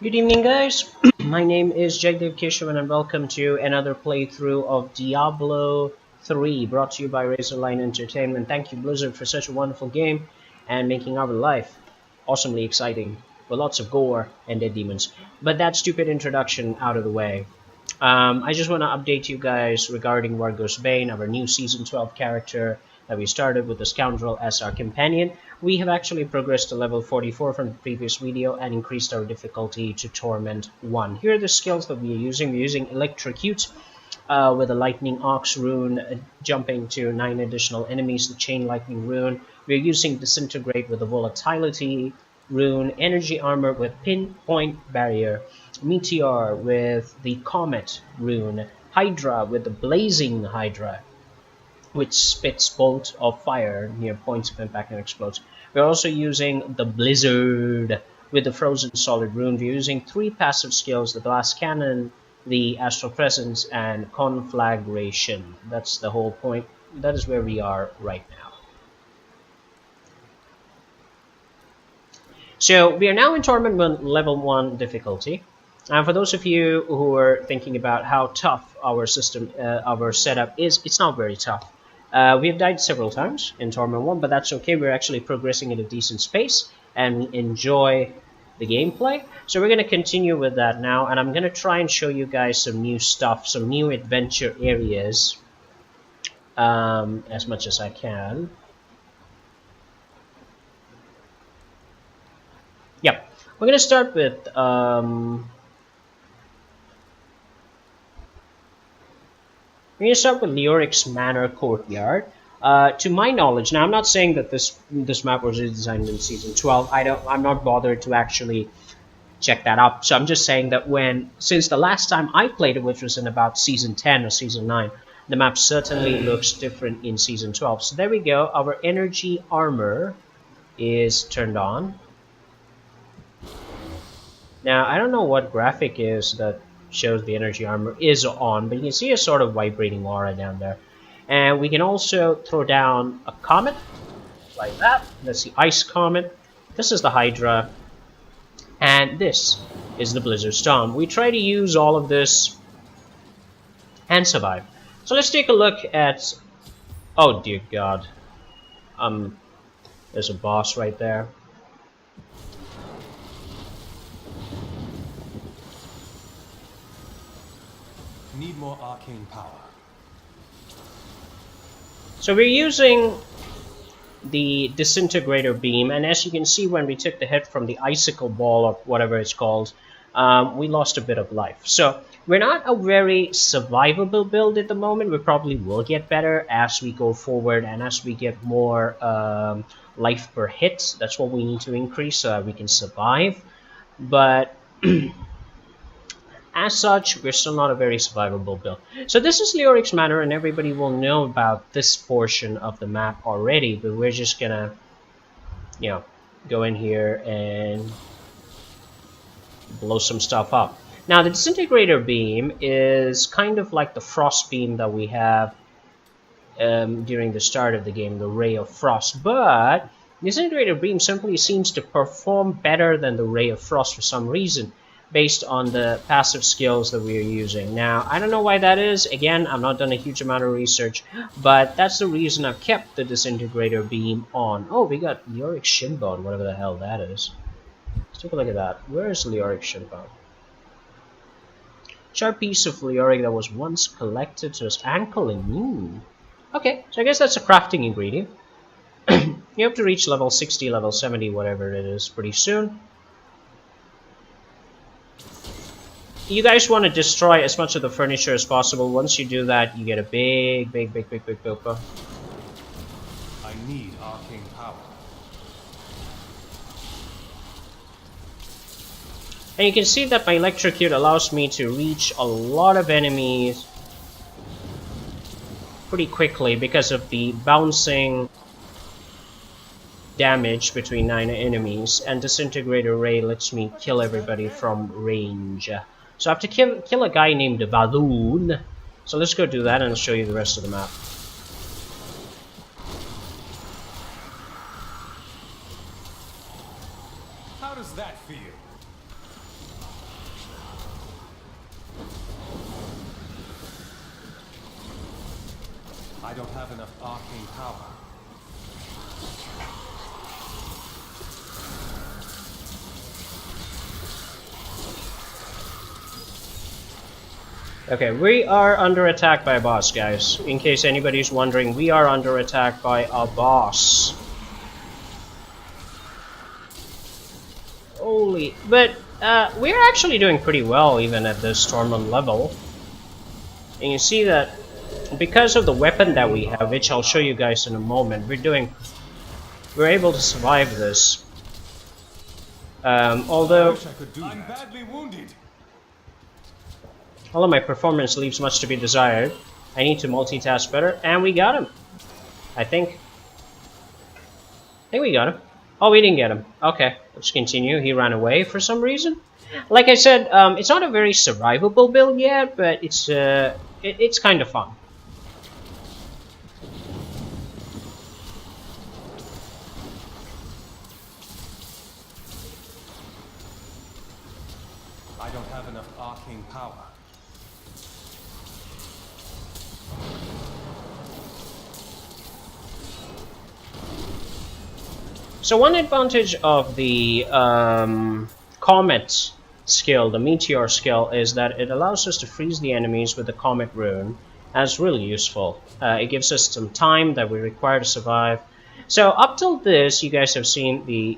Good evening, guys. My name is Jagdev Keshavan, and welcome to another playthrough of Diablo 3, brought to you by Razorline Entertainment. Thank you, Blizzard, for such a wonderful game and making our life awesomely exciting with lots of gore and dead demons. But that stupid introduction out of the way. I just want to update you guys regarding Vargos Bane, our new Season 12 character that we started with the Scoundrel as our companion. We have actually progressed to level 44 from the previous video and increased our difficulty to Torment 1. Here are the skills that we are using. We're using Electrocute with a Lightning Ox rune, jumping to 9 additional enemies, the Chain Lightning rune. We're using Disintegrate with the Volatility rune, Energy Armor with Pinpoint Barrier, Meteor with the Comet rune, Hydra with the Blazing Hydra, which spits bolt of fire near points of impact and explodes. We're also using the Blizzard with the Frozen Solid rune. We're using 3 passive skills, the Glass Cannon, the Astral Presence, and Conflagration. That's the whole point. That is where we are right now. So we are now in Torment level 1 difficulty. And for those of you who are thinking about how tough our system, our setup is, it's not very tough. We have died several times in Torment 1, but that's okay. We're actually progressing at a decent pace, and we enjoy the gameplay. So we're going to continue with that now, and I'm going to try and show you guys some new stuff, some new adventure areas, as much as I can. Yep, we're going to start with... We're going to start with Leoric's Manor Courtyard. To my knowledge, now I'm not saying that this map was designed in Season 12. I'm not bothered to actually check that up. So I'm just saying that since the last time I played it, which was in about Season 10 or Season 9, the map certainly looks different in Season 12. So there we go. Our Energy Armor is turned on. Now I don't know what graphic is that shows the Energy Armor is on, but you can see a sort of vibrating aura down there. And we can also throw down a comet like that. That's the Ice Comet. This is the Hydra, and this is the Blizzard Storm. We try to use all of this and survive. So let's take a look at... Oh dear God. There's a boss right there. Need more arcane power. So we're using the Disintegrator Beam, and as you can see, when we took the hit from the Icicle Ball, or whatever it's called, we lost a bit of life. So we're not a very survivable build at the moment. We probably will get better as we go forward and as we get more life per hit. That's what we need to increase so that we can survive. But... as such, we're still not a very survivable build. So this is Leoric's Manor, and everybody will know about this portion of the map already, but we're just gonna, go in here and blow some stuff up. Now, the Disintegrator Beam is kind of like the Frost Beam that we have during the start of the game, the Ray of Frost, but the Disintegrator Beam simply seems to perform better than the Ray of Frost for some reason, based on the passive skills that we are using. Now, I don't know why that is. Again, I've not done a huge amount of research, but that's the reason I've kept the Disintegrator Beam on. Oh, we got Leoric's Shinbone, whatever the hell that is. Let's take a look at that. Where is Leoric's Shinbone? Sharp piece of Leoric that was once collected, so it's ankling. Okay, so I guess that's a crafting ingredient. You have to reach level 60, level 70, whatever it is, pretty soon. You guys want to destroy as much of the furniture as possible. Once you do that, you get a big buff. I need arcane power. And you can see that my Electrocute allows me to reach a lot of enemies pretty quickly because of the bouncing damage between 9 enemies, and Disintegrator Ray lets me kill everybody from range. So I have to kill a guy named Valoon. So let's go do that, and I'll show you the rest of the map. How does that feel? I don't have enough arcane power. Okay, we are under attack by a boss, guys. In case anybody's wondering, we are under attack by a boss. Holy... But, we're actually doing pretty well even at this Torment level. And you see that because of the weapon that we have, which I'll show you guys in a moment, we're able to survive this. Although... I wish I could do I'm badly wounded. Although my performance leaves much to be desired, I need to multitask better, and we got him. I think we got him. Oh, we didn't get him. Okay, let's continue. He ran away for some reason. Like I said, it's not a very survivable build yet, but it's kind of fun. I don't have enough arcane power. So one advantage of the Comet skill, the Meteor skill, is that it allows us to freeze the enemies with the Comet rune. That's really useful. It gives us some time that we require to survive. So up till this, you guys have seen the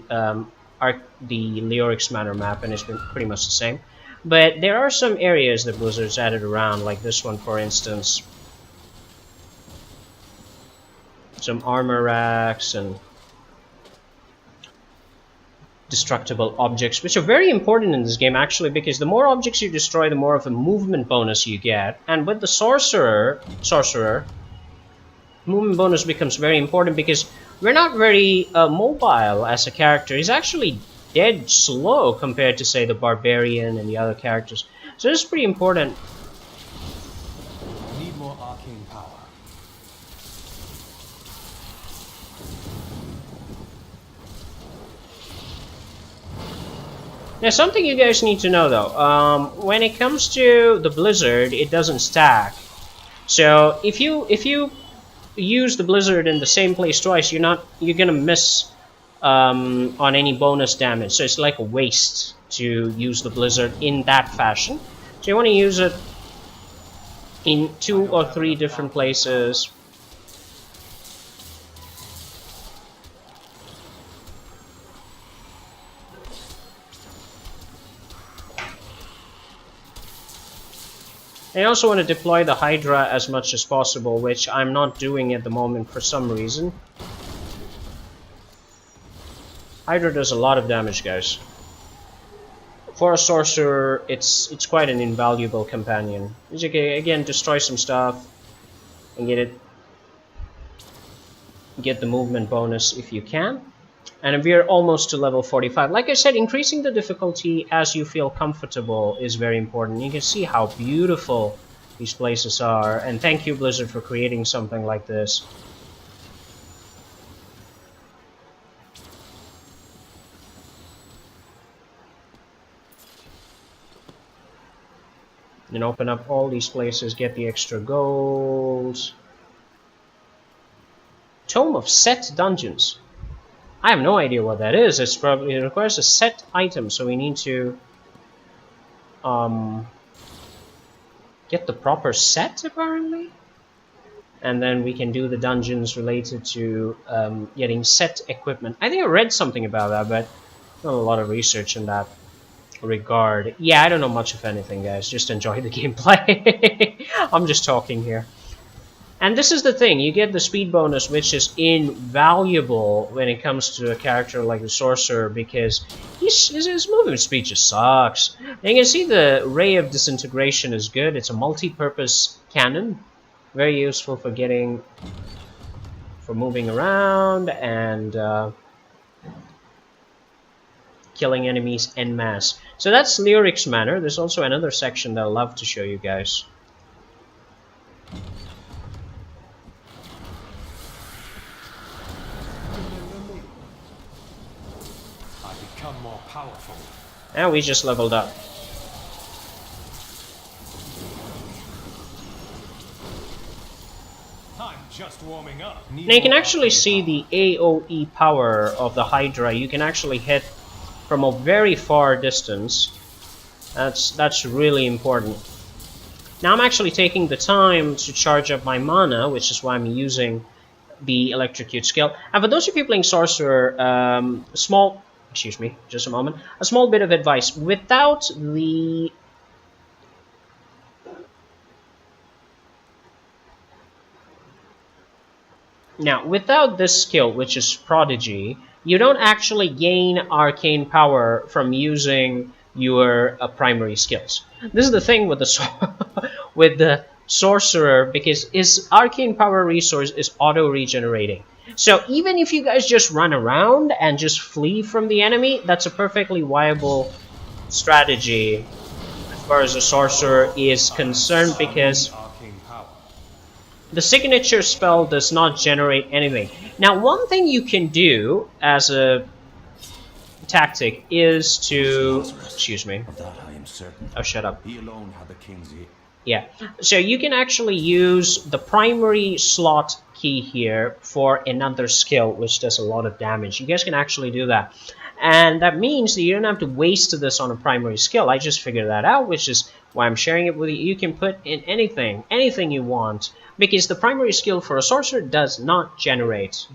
Leorix Manor map, and it's been pretty much the same. But there are some areas that Blizzard's added around, like this one, for instance. Some armor racks and destructible objects, which are very important in this game actually, because the more objects you destroy, the more of a movement bonus you get. And with the Sorcerer, movement bonus becomes very important because we're not very mobile as a character. He's actually dead slow compared to, say, the Barbarian and the other characters. So this is pretty important. I need more arcane power. Now, something you guys need to know though, when it comes to the Blizzard, it doesn't stack. So if you use the Blizzard in the same place twice, you're gonna miss on any bonus damage. So it's like a waste to use the Blizzard in that fashion. So you want to use it in 2 or 3 different places. I also want to deploy the Hydra as much as possible, which I'm not doing at the moment for some reason. Hydra does a lot of damage, guys. For a Sorcerer, it's quite an invaluable companion. You can, again, destroy some stuff and get the movement bonus if you can. And we're almost to level 45. Like I said, increasing the difficulty as you feel comfortable is very important. You can see how beautiful these places are. And thank you, Blizzard, for creating something like this. And open up all these places, get the extra gold. Tome of Set Dungeons. I have no idea what that is. It requires a set item, so we need to get the proper set apparently, and then we can do the dungeons related to getting set equipment. I think I read something about that, but not a lot of research in that regard. Yeah, I don't know much of anything, guys. Just enjoy the gameplay. I'm just talking here. And this is the thing, you get the speed bonus, which is invaluable when it comes to a character like the Sorcerer, because his movement speed just sucks. And you can see the Ray of Disintegration is good. It's a multi-purpose cannon, very useful for moving around and killing enemies en masse. So that's Leorix Manor. There's also another section that I'd love to show you guys. More powerful. And we just leveled up. I'm just warming up. Need Now you can more actually arcane see power. the AoE power of the Hydra. You can actually hit from a very far distance. That's really important. Now I'm actually taking the time to charge up my mana, which is why I'm using the electrocute skill. And for those of you playing Sorcerer, excuse me, just a moment, a small bit of advice. Without this skill, which is Prodigy, you don't actually gain arcane power from using your primary skills. This is the thing with the with the Sorcerer, because his arcane power resource is auto regenerating. So even if you guys just run around and just flee from the enemy, that's a perfectly viable strategy as far as the Sorcerer is concerned, because Arcane power. the signature spell does not generate anything. Now, one thing you can do as a tactic is to... Lazarus. Excuse me. Of that I am certain. Oh, shut up. He alone had the king's ear. Yeah. So you can actually use the primary slot key here for another skill, which does a lot of damage. You guys can actually do that. And that means that you don't have to waste this on a primary skill. I just figured that out, which is why I'm sharing it with you. You can put in anything you want, because the primary skill for a sorcerer does not generate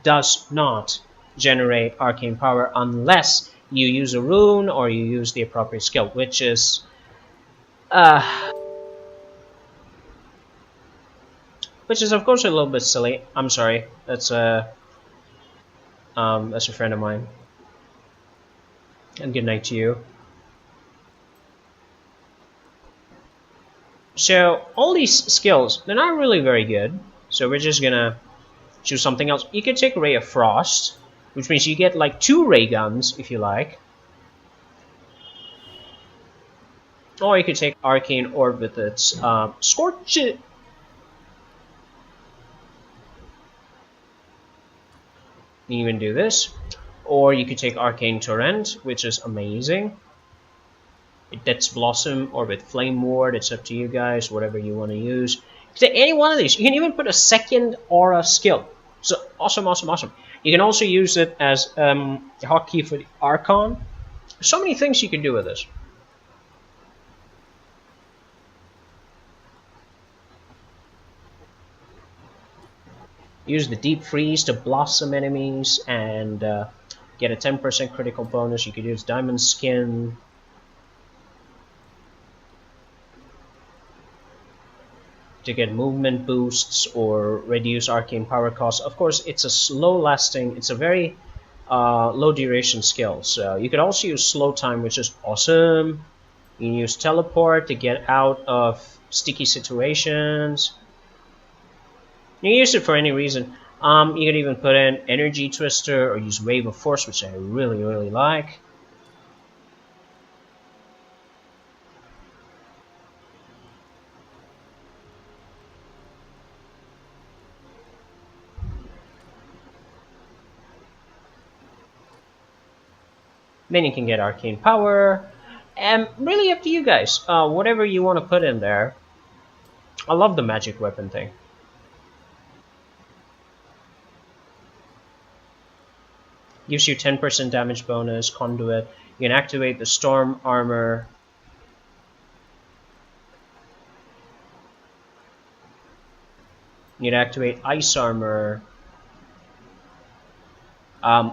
arcane power unless you use a rune or you use the appropriate skill, which is of course a little bit silly. I'm sorry. That's a friend of mine. And good night to you. So all these skills, they're not really very good. So we're just gonna choose something else. You could take Ray of Frost, which means you get like 2 ray guns if you like. Or you could take Arcane Orb with its Scorch. You even do this. Or you could take Arcane Torrent, which is amazing. That's Blossom or with Flame Ward. It's up to you guys, whatever you want to use. Take any one of these. You can even put a second aura skill. So awesome, awesome, awesome. You can also use it as a hotkey for the Archon. So many things you can do with this. Use the Deep Freeze to blossom enemies and get a 10% critical bonus. You could use Diamond Skin. To get movement boosts or reduce arcane power cost. Of course, it's a slow lasting, it's a very low duration skill. So you could also use slow time, which is awesome. You can use teleport to get out of sticky situations. You can use it for any reason. You could even put in Energy Twister or use Wave of Force, which I really, really like. Then you can get Arcane Power. And really up to you guys. Whatever you want to put in there. I love the magic weapon thing. Gives you 10% damage bonus, conduit. You can activate the storm armor. You can activate ice armor.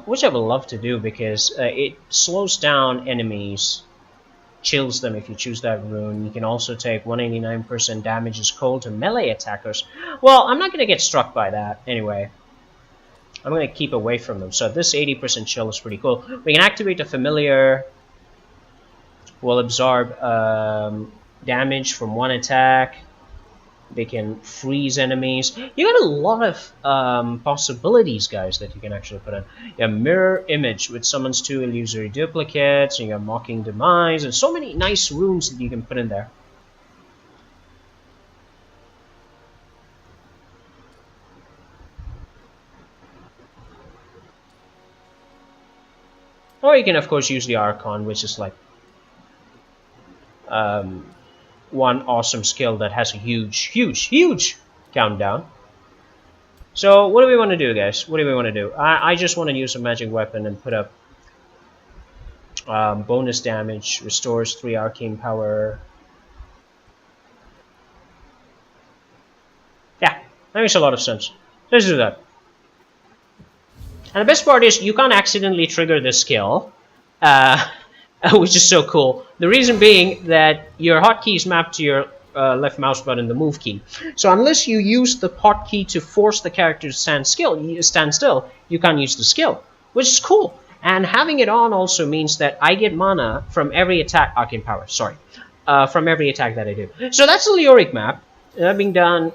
Which I would love to do because it slows down enemies, chills them if you choose that rune. You can also take 189% damage is cold to melee attackers. Well, I'm not going to get struck by that anyway. I'm going to keep away from them. So this 80% chill is pretty cool. We can activate the familiar. Will absorb damage from one attack. They can freeze enemies. You got a lot of possibilities, guys, that you can actually put in. You have Mirror Image, which summons 2 illusory duplicates. And you have Mocking Demise, and so many nice runes that you can put in there. Or you can, of course, use the Archon, which is like one awesome skill that has a huge, huge, huge countdown. So what do we want to do, guys? What do we want to do? I just want to use a magic weapon and put up bonus damage, restores 3 arcane power. Yeah, that makes a lot of sense. Let's do that. And the best part is you can't accidentally trigger this skill, which is so cool. The reason being that your hotkey is mapped to your left mouse button, the move key. So unless you use the hotkey to force the character to stand still, you can't use the skill, which is cool. And having it on also means that I get mana from every attack, arcane power, sorry, from every attack that I do. So that's the Leoric map. That being done,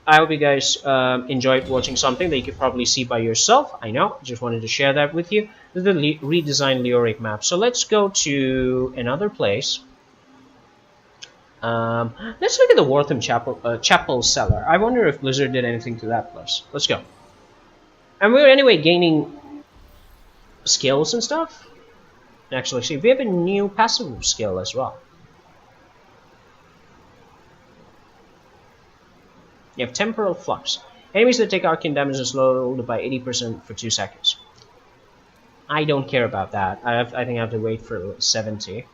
I hope you guys enjoyed watching something that you could probably see by yourself. I know, just wanted to share that with you. This is the redesigned Leoric map. So let's go to another place. Let's look at the Wortham Chapel Cellar. I wonder if Blizzard did anything to that place. Let's go. And we're anyway gaining skills and stuff. Actually, see, we have a new passive skill as well. You have Temporal Flux. Enemies that take arcane damage are slowed by 80% for 2 seconds. I don't care about that. I think I have to wait for 70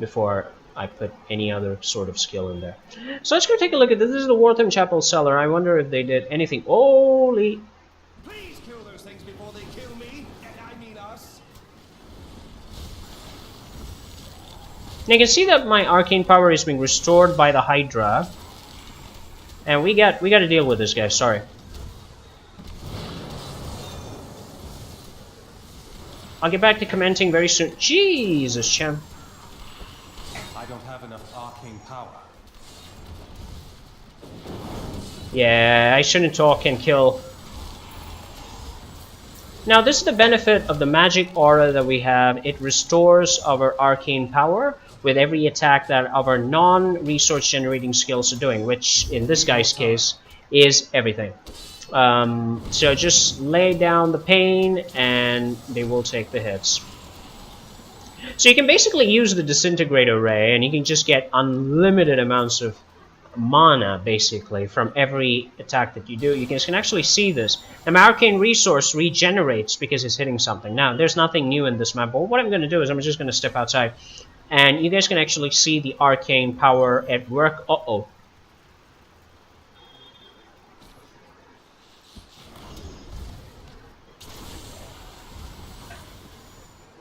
before I put any other sort of skill in there. So let's go take a look at this. This is the Wortham Chapel Cellar. I wonder if they did anything. Holy! Please kill those things before they kill me. I mean us. Now you can see that my arcane power is being restored by the Hydra, and we got to deal with this guy. Sorry. I'll get back to commenting very soon. Jesus, champ. I don't have enough arcane power. Yeah, I shouldn't talk and kill. Now this is the benefit of the magic aura that we have. It restores our arcane power with every attack that our non-resource generating skills are doing, which in this guy's case is everything. So just lay down the pain and they will take the hits. So you can basically use the disintegrator ray and you can just get unlimited amounts of mana basically from every attack that you do. You can actually see this. And my arcane resource regenerates because it's hitting something. Now there's nothing new in this map, but what I'm going to do is I'm just going to step outside and you guys can actually see the arcane power at work. Uh-oh.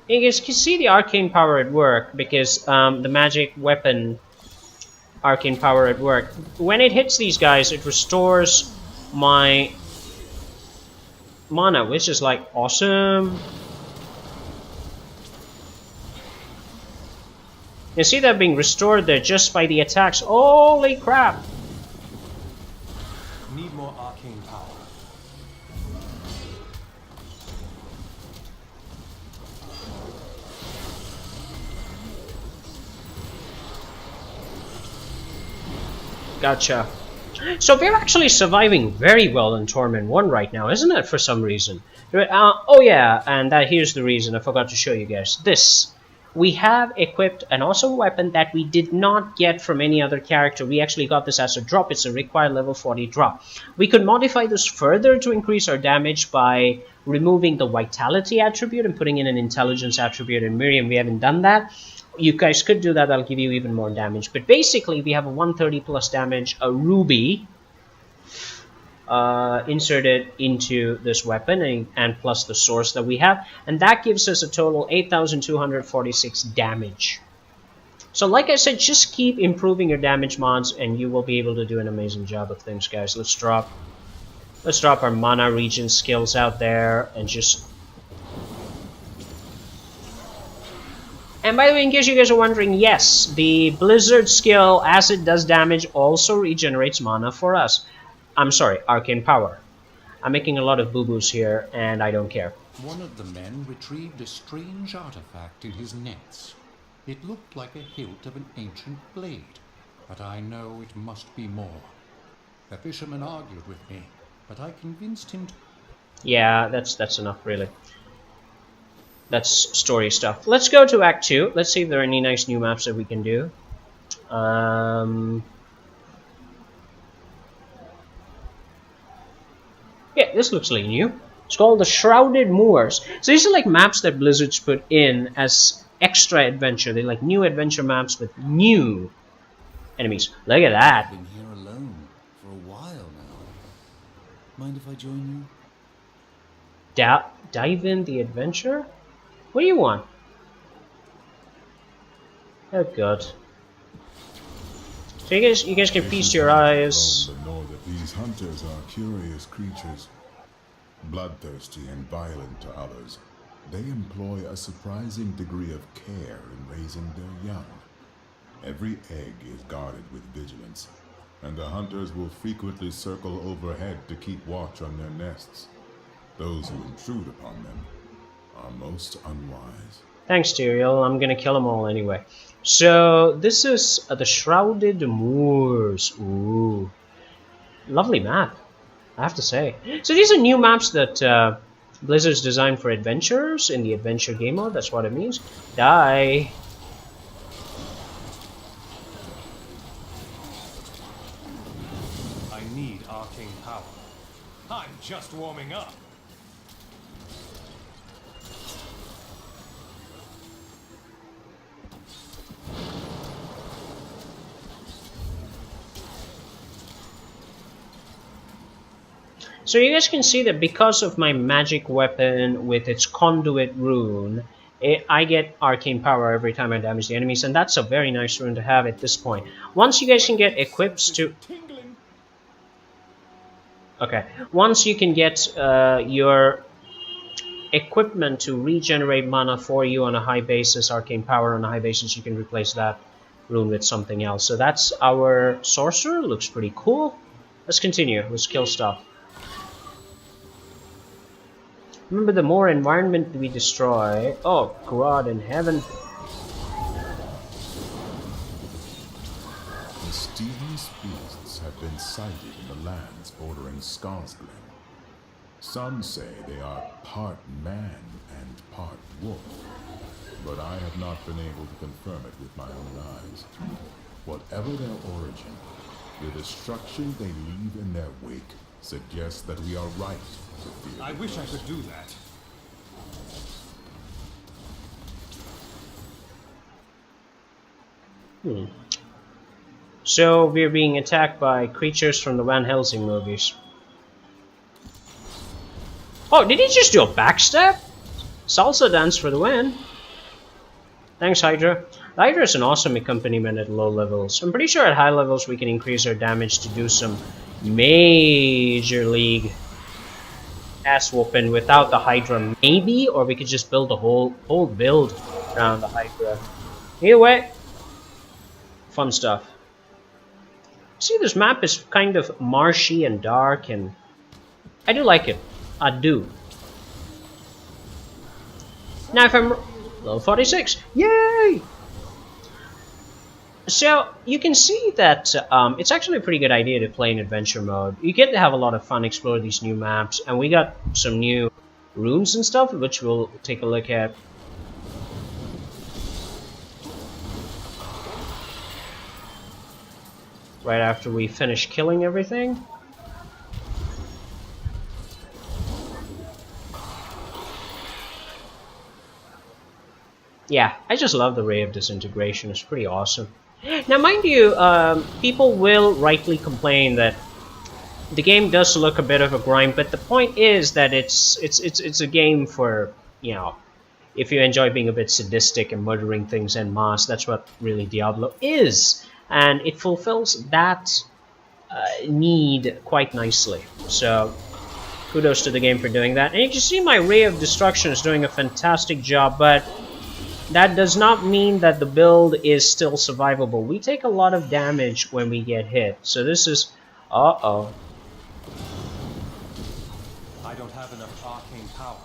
You guys can see the arcane power at work because the magic weapon arcane power at work. When it hits these guys, it restores my mana, which is like awesome. You see that being restored there just by the attacks. Holy crap! Need more arcane power. Gotcha. So we're actually surviving very well in Torment 1 right now, isn't it, for some reason? Oh yeah, and here's the reason. I forgot to show you guys. This. We have equipped an awesome weapon that we did not get from any other character. We actually got this as a drop. It's a required level 40 drop. We could modify this further to increase our damage by removing the Vitality attribute and putting in an Intelligence attribute in Miriam. We haven't done that. You guys could do that. That'll give you even more damage. But basically, we have a 130 plus damage, a ruby inserted into this weapon, and plus the source that we have. And that gives us a total 8,246 damage. So like I said, just keep improving your damage mods, and you will be able to do an amazing job of things, guys. Let's drop our mana regen skills out there, and just... And by the way, in case you guys are wondering, yes, the Blizzard skill, as it does damage, also regenerates mana for us. I'm sorry, arcane power. I'm making a lot of boo-boos here, and I don't care. One of the men retrieved a strange artifact in his nets. It looked like a hilt of an ancient blade, but I know it must be more. The fisherman argued with me, but I convinced him to... Yeah, that's enough, really. That's story stuff. Let's go to Act 2. Let's see if there are any nice new maps that we can do. this looks like new. It's called the Shrouded Moors. So these are like maps that Blizzard's put in as extra adventure. They're like new adventure maps with new enemies. Look at that. I've been here alone for a while now. Mind if I join you? Dive in the adventure? What do you want? Oh god. So you guys can feast your eyes. But know that these hunters are curious creatures, bloodthirsty and violent to others. They employ a surprising degree of care in raising their young. Every egg is guarded with vigilance, and the hunters will frequently circle overhead to keep watch on their nests. Those who intrude upon them are most unwise. Thanks, Tyrael. I'm gonna kill them all anyway. So this is the Shrouded Moors. Ooh, lovely map, I have to say. So these are new maps that Blizzard's designed for adventurers in the adventure game mode. That's what it means. Die. I need arcane power. I'm just warming up. So you guys can see that because of my magic weapon with its conduit rune, I get arcane power every time I damage the enemies, and that's a very nice rune to have at this point. Once you guys can get equipped to... Okay, once you can get your equipment to regenerate mana for you on a high basis, arcane power on a high basis, you can replace that rune with something else. So that's our Sorcerer, looks pretty cool. Let's continue, let's kill stuff. Remember, the more environment we destroy... Oh, God in heaven. Mysterious beasts have been sighted in the lands bordering Skarsgård. Some say they are part man and part wolf, but I have not been able to confirm it with my own eyes. Whatever their origin, the destruction they leave in their wake suggests that we are right to fear. I wish I could do that. So we're being attacked by creatures from the Van Helsing movies. Oh, did he just do a backstab? Salsa dance for the win. Thanks, Hydra. The Hydra is an awesome accompaniment at low levels. I'm pretty sure at high levels we can increase our damage to do some major league ass whooping without the Hydra, maybe, or we could just build a whole build around the Hydra. Either way, fun stuff. See, this map is kind of marshy and dark, and I do like it. I do. Now, if I'm level 46, yay! So you can see that it's actually a pretty good idea to play in adventure mode. You get to have a lot of fun, explore these new maps, and we got some new runes and stuff, which we'll take a look at. Right after we finish killing everything. Yeah, I just love the Ray of Disintegration. It's pretty awesome. Now, mind you, people will rightly complain that the game does look a bit of a grind, but the point is that it's a game for, you know, if you enjoy being a bit sadistic and murdering things en masse. That's what really Diablo is, and it fulfills that need quite nicely. So kudos to the game for doing that. And you can see my Ray of Destruction is doing a fantastic job, but that does not mean that the build is still survivable. We take a lot of damage when we get hit. So this is... Uh-oh. I don't have enough arcane power.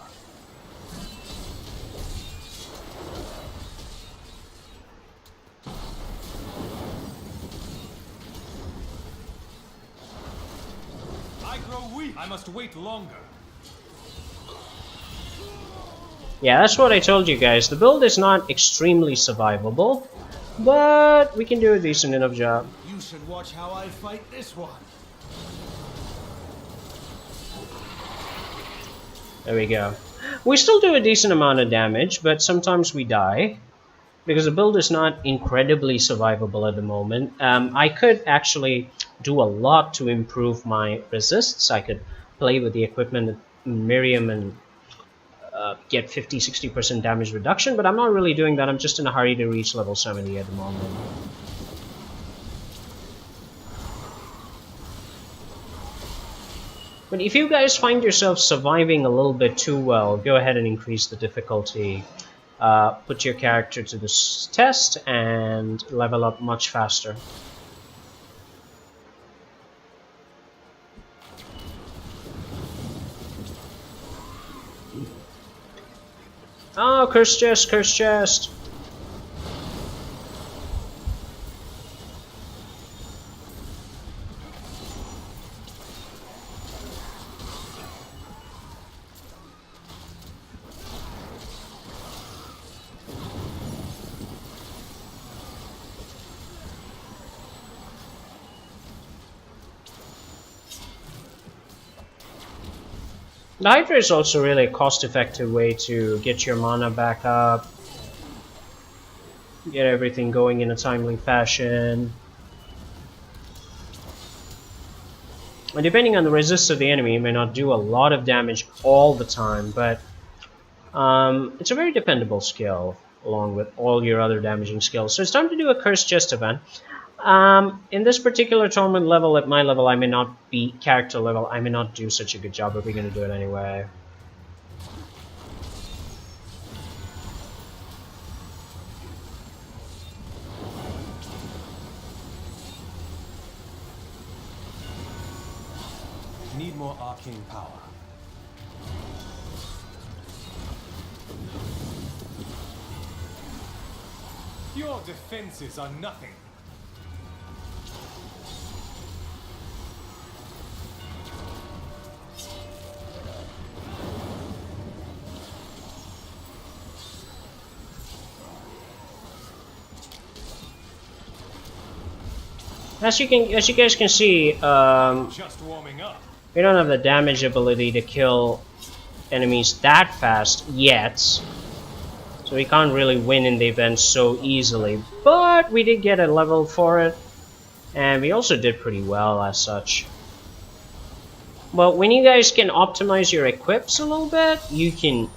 I grow weak. I must wait longer. Yeah, that's what I told you guys. The build is not extremely survivable, but we can do a decent enough job. You should watch how I fight this one. There we go. We still do a decent amount of damage, but sometimes we die. Because the build is not incredibly survivable at the moment. I could actually do a lot to improve my resists. I could play with the equipment Miriam and get 50-60% damage reduction, but I'm not really doing that. I'm just in a hurry to reach level 70 at the moment. But if you guys find yourself surviving a little bit too well, go ahead and increase the difficulty. Put your character to this test and level up much faster. Oh, curse chest, curse chest. The Hydra is also really a cost-effective way to get your mana back up, get everything going in a timely fashion. And depending on the resist of the enemy, it may not do a lot of damage all the time, but it's a very dependable skill along with all your other damaging skills. So it's time to do a Curse Chest event. In this particular tournament level, at my level, I may not be character level, I may not do such a good job, but we're going to do it anyway. Need more arcane power. Your defenses are nothing. As you guys can see, Just warming up. we don't have the damage ability to kill enemies that fast yet, so we can't really win in the event so easily. But we did get a level for it, and we also did pretty well as such. Well, when you guys can optimize your equips a little bit, you can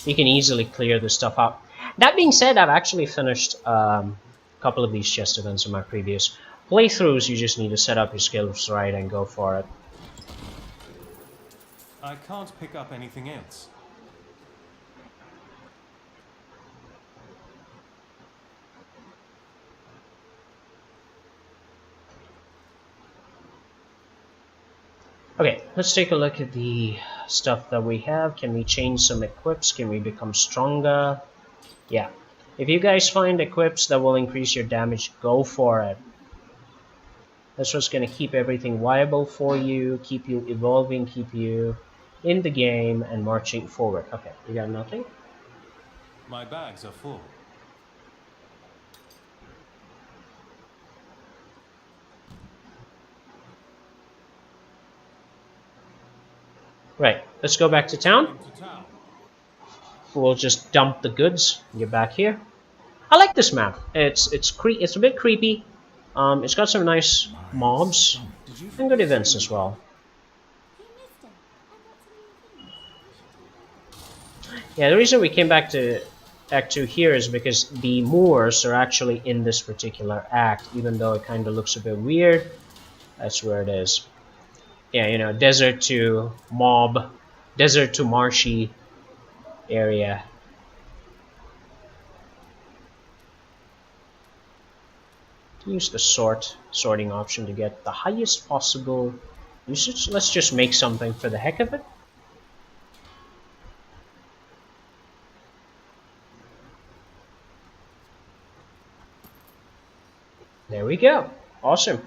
easily clear this stuff out. That being said, I've actually finished a couple of these chest events in my previous playthroughs. You just need to set up your skills right and go for it. I can't pick up anything else. Okay, let's take a look at the stuff that we have. Can we change some equips? Can we become stronger? Yeah. If you guys find equips that will increase your damage, go for it. That's what's going to keep everything viable for you, keep you evolving, keep you in the game and marching forward. Okay, you got nothing? My bags are full. Right, let's go back to town. Into town. We'll just dump the goods and get back here. I like this map. It's a bit creepy. It's got some nice mobs and good events as well. Yeah, the reason we came back to Act 2 here is because the Moors are actually in this particular act, even though it kind of looks a bit weird. That's where it is. Yeah, you know, desert to mob, desert to marshy area. Use the sorting option to get the highest possible usage. Let's just make something for the heck of it. There we go. Awesome.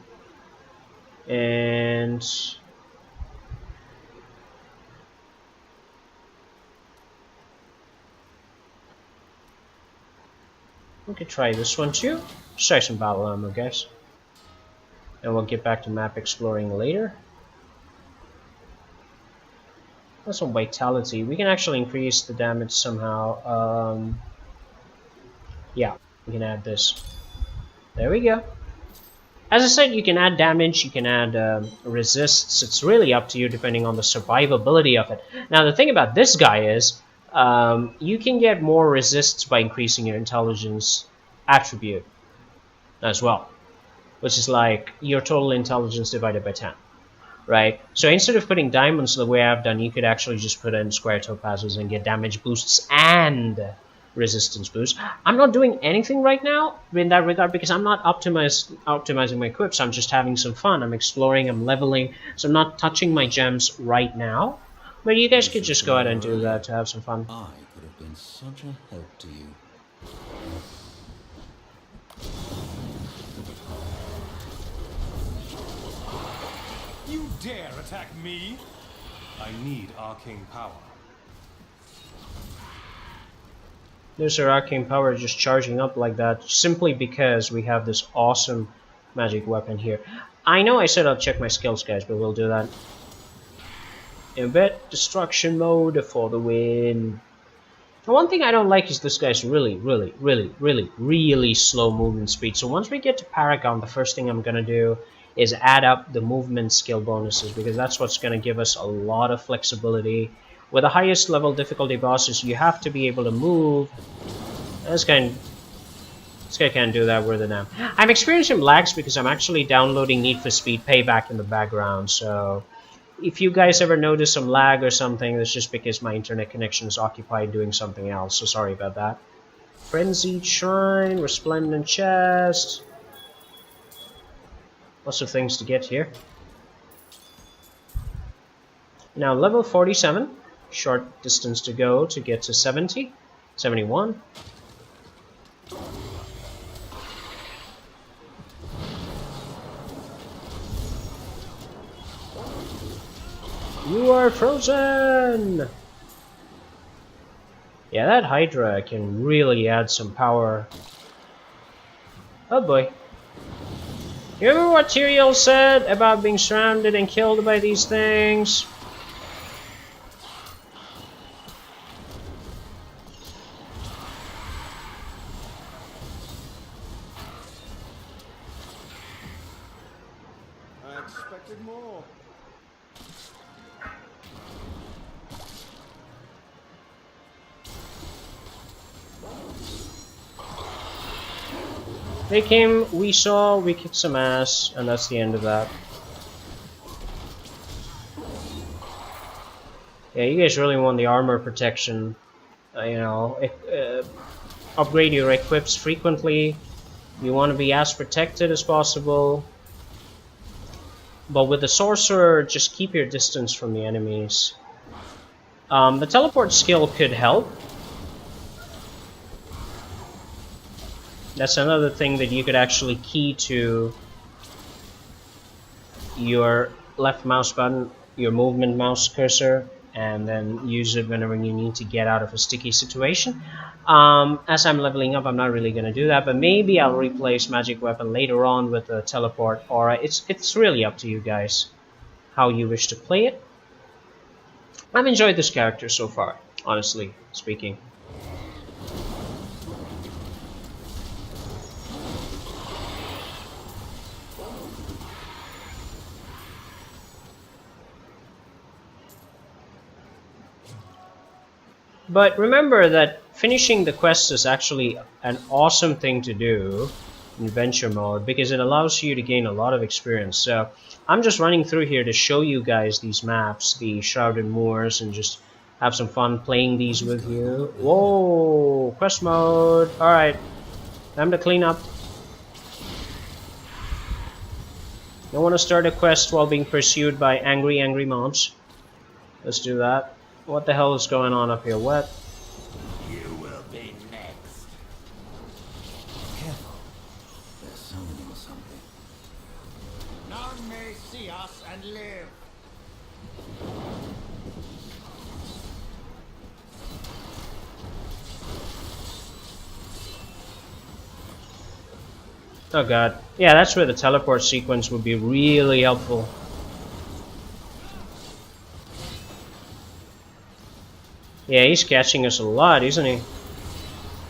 And we could try this one too. Just try some battle armor, guys. And we'll get back to map exploring later. That's some vitality. We can actually increase the damage somehow. Yeah, we can add this. There we go. As I said, you can add damage, you can add resists. It's really up to you depending on the survivability of it. Now, the thing about this guy is you can get more resists by increasing your intelligence attribute as well, which is like your total intelligence divided by 10. Right? So instead of putting diamonds the way I've done, you could actually just put in square topazes and get damage boosts and resistance boost. I'm not doing anything right now in that regard because I'm not optimizing my equips. I'm just having some fun. I'm exploring, I'm leveling, so I'm not touching my gems right now. But you guys could just go ahead and do that to have some fun. I could have been such a help to you. You dare attack me? I need arcane power. There's our arcane power just charging up like that simply because we have this awesome magic weapon here. I know I said I'll check my skills, guys, but we'll do that in a bit. Destruction mode for the win. The one thing I don't like is this guy's really slow movement speed. So once we get to Paragon, the first thing I'm going to do is add up the movement skill bonuses, because that's what's going to give us a lot of flexibility. With the highest level difficulty bosses, you have to be able to move. This guy can't do that worth it now. I'm experiencing lags because I'm actually downloading Need for Speed Payback in the background, so if you guys ever notice some lag or something, that's just because my internet connection is occupied doing something else, so sorry about that. Frenzied Shrine, Resplendent Chest. Lots of things to get here. Now level 47. Short distance to go to get to 70. 71. You are frozen! Yeah, that Hydra can really add some power. Oh boy. You remember what Tyrael said about being surrounded and killed by these things? I expected more. They came, we saw, we kicked some ass, and that's the end of that. Yeah, you guys really want the armor protection. Upgrade your equips frequently. You want to be as protected as possible. But with the Sorcerer, just keep your distance from the enemies. The teleport skill could help. That's another thing that you could actually key to your left mouse button, your movement mouse cursor, and then use it whenever you need to get out of a sticky situation. As I'm leveling up, I'm not really going to do that, but maybe I'll replace magic weapon later on with a teleport aura. It's really up to you guys how you wish to play it. I've enjoyed this character so far, honestly speaking. But remember that finishing the quest is actually an awesome thing to do in adventure mode because it allows you to gain a lot of experience. So I'm just running through here to show you guys these maps, the Shrouded Moors, and just have some fun playing these with you. Whoa, quest mode. Alright, time to clean up. Don't want to start a quest while being pursued by angry mobs. Let's do that. What the hell is going on up here? What? You will be next. Careful. They're summoning something. None may see us and live. Oh god. Yeah, that's where the teleport sequence would be really helpful. Yeah, he's catching us a lot, isn't he?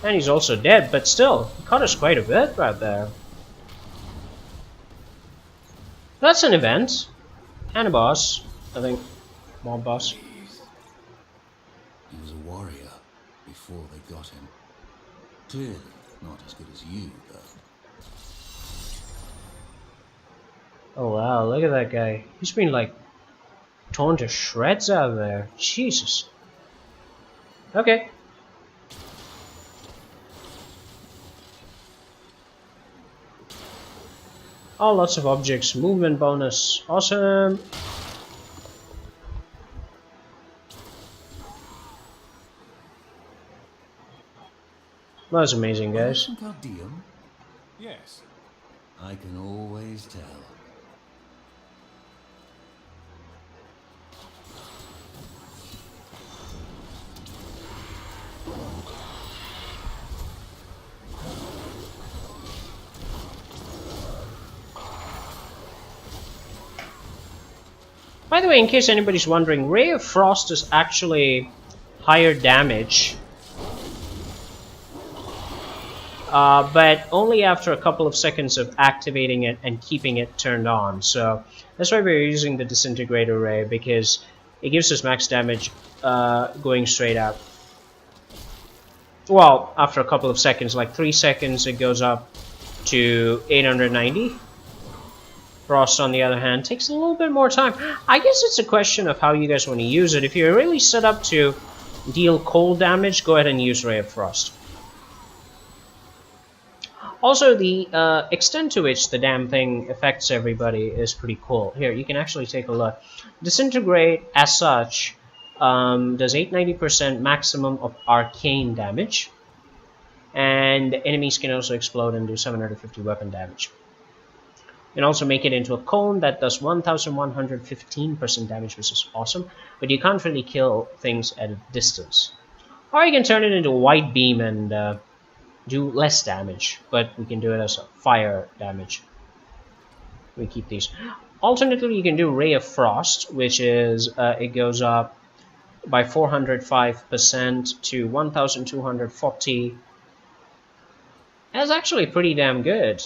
And he's also dead, but still, he caught us quite a bit right there. That's an event. And a boss. I think. Mob boss. He was a warrior before they got him. Clearly not as good as you, though. Oh wow, look at that guy. He's been like torn to shreds out there. Jesus. Okay. Oh, lots of objects. Movement bonus. Awesome. That was amazing, Are you guys. from Caldeum? Yes. I can always tell. By the way, in case anybody's wondering, Ray of Frost is actually higher damage. But only after a couple of seconds of activating it and keeping it turned on. So that's why we're using the Disintegrator Ray, because it gives us max damage going straight up. Well, after a couple of seconds, like 3 seconds, it goes up to 890. Frost, on the other hand, takes a little bit more time. I guess it's a question of how you guys want to use it. If you're really set up to deal cold damage, go ahead and use Ray of Frost. Also, the extent to which the damn thing affects everybody is pretty cool. Here, you can actually take a look. Disintegrate, as such, does 890% maximum of arcane damage. And enemies can also explode and do 750 weapon damage. You can also make it into a cone that does 1115% damage, which is awesome. But you can't really kill things at a distance. Or you can turn it into a white beam and do less damage, but we can do it as a fire damage. We keep these. Alternatively, you can do Ray of Frost, which is it goes up by 405% to 1240. That's actually pretty damn good.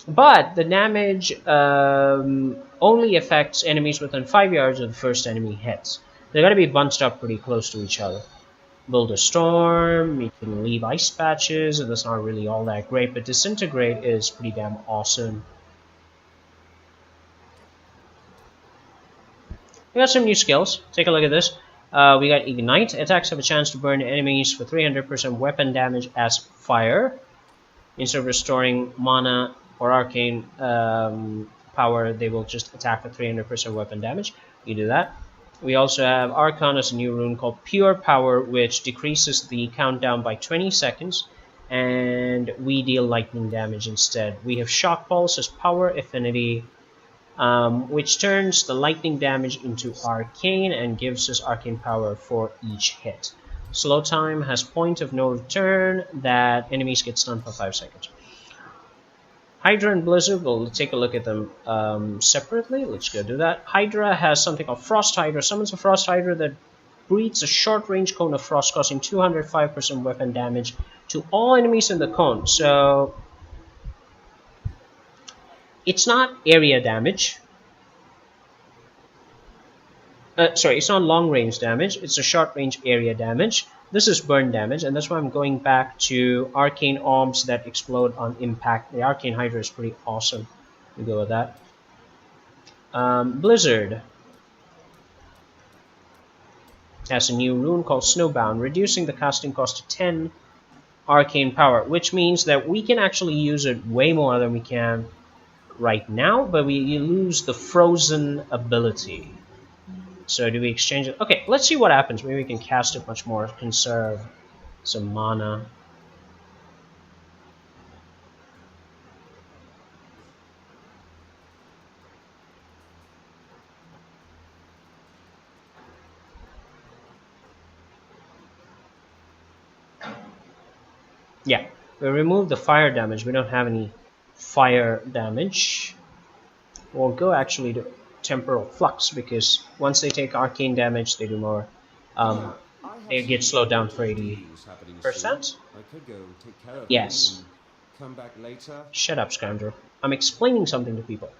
But the damage only affects enemies within 5 yards of the first enemy hits. They're going to be bunched up pretty close to each other. Build a storm, you can leave ice patches, and that's not really all that great, but Disintegrate is pretty damn awesome. We got some new skills. Take a look at this. We got Ignite. Attacks have a chance to burn enemies for 300% weapon damage as fire. Instead of restoring mana or arcane power, they will just attack for 300% weapon damage. You do that. We also have Archon as a new rune called Pure Power, which decreases the countdown by 20 seconds, and we deal lightning damage instead. We have Shock Pulse as Power Affinity, which turns the lightning damage into arcane and gives us arcane power for each hit. Slow Time has Point of No Return, that enemies get stunned for 5 seconds. Hydra and Blizzard, we'll take a look at them separately. Let's go do that. Hydra has something called Frost Hydra. Summons a Frost Hydra that breathes a short-range cone of frost, causing 205% weapon damage to all enemies in the cone. So it's not area damage. Sorry, it's not long-range damage. It's a short-range area damage. This is burn damage, and that's why I'm going back to Arcane Orbs that explode on impact. The Arcane Hydra is pretty awesome. We go with that. Blizzard has a new rune called Snowbound, reducing the casting cost to 10 arcane power, which means that we can actually use it way more than we can right now, but you lose the frozen ability. So do we exchange it? Okay, let's see what happens. Maybe we can cast it much more, conserve some mana. Yeah, we remove the fire damage. We don't have any fire damage. We'll go actually to Temporal Flux, because once they take arcane damage, they do more They get slowed down for News happening soon. 80%. I could go take care of things Yes. and come back later. Shut up, scoundrel. I'm explaining something to people.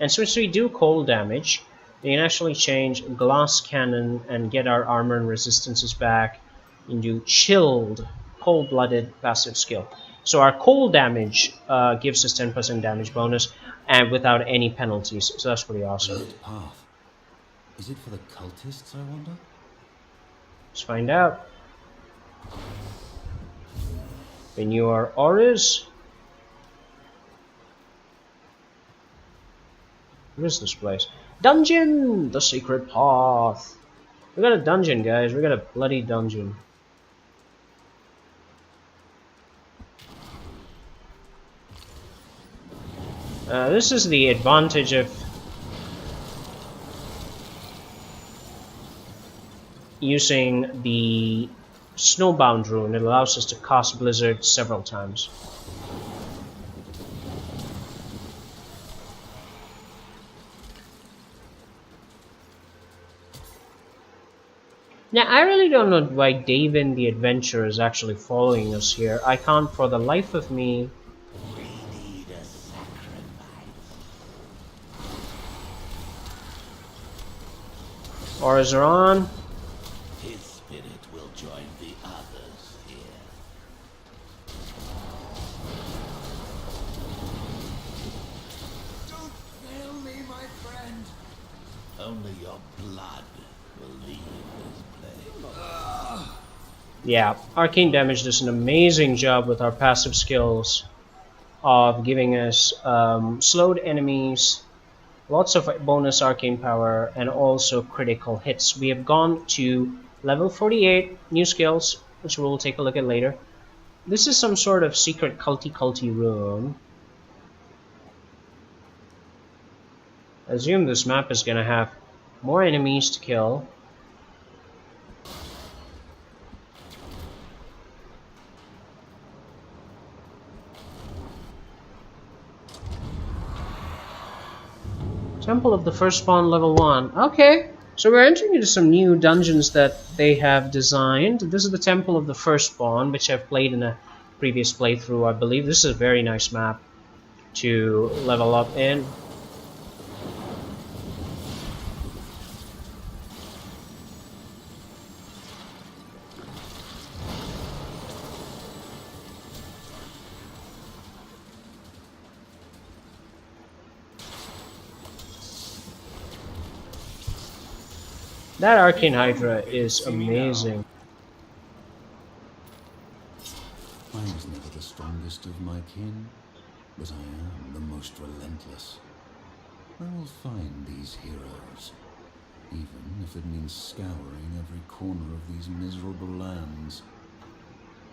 And since we do cold damage, we can actually change glass cannon and get our armor and resistances back into chilled, cold-blooded passive skill. So our cold damage gives us 10% damage bonus and without any penalties. So that's pretty A awesome. lit path. Is it for the cultists, I wonder? Let's find out. Renew our auras. What is this place? Dungeon! The secret path. We got a dungeon, guys. We got a bloody dungeon. This is the advantage of using the Snowbound rune. It allows us to cast Blizzard several times. Now, I really don't know why Davin the Adventurer is actually following us here. I can't for the life of me. We need a sacrifice. Auras are on. His spirit will join the others here. Don't fail me, my friend. Only your blood will leave this place. Yeah, Arcane Damage does an amazing job with our passive skills of giving us slowed enemies, lots of bonus arcane power, and also critical hits. We have gone to level 48, new skills, which we'll take a look at later. This is some sort of secret culty room. I assume this map is going to have more enemies to kill. Temple of the Firstborn level 1. Okay, so we're entering into some new dungeons that they have designed. This is the Temple of the Firstborn, which I've played in a previous playthrough, I believe. This is a very nice map to level up in. That Arcane Hydra is amazing. I was never the strongest of my kin, but I am the most relentless. I will find these heroes, even if it means scouring every corner of these miserable lands.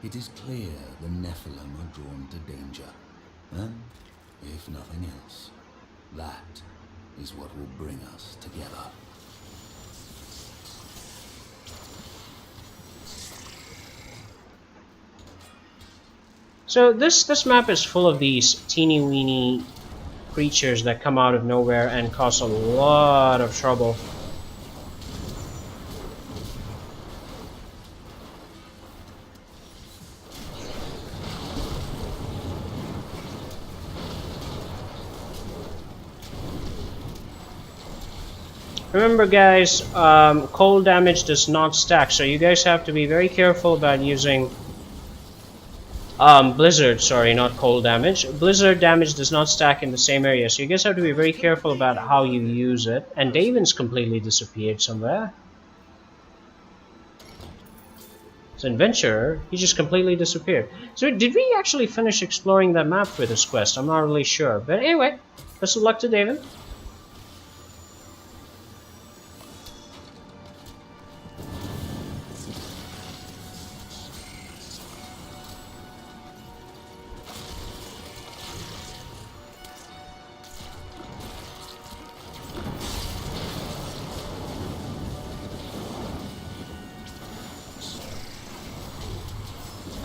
It is clear the Nephilim are drawn to danger, and, if nothing else, that is what will bring us together. So this map is full of these teeny weeny creatures that come out of nowhere and cause a lot of trouble. Remember guys, cold damage does not stack, so you guys have to be very careful about using Blizzard, sorry, not cold damage. Blizzard damage does not stack in the same area, so you guys have to be very careful about how you use it. And Davin's completely disappeared somewhere. It's an adventurer, he just completely disappeared. So did we actually finish exploring that map for this quest? I'm not really sure. But anyway, best of luck to Davin.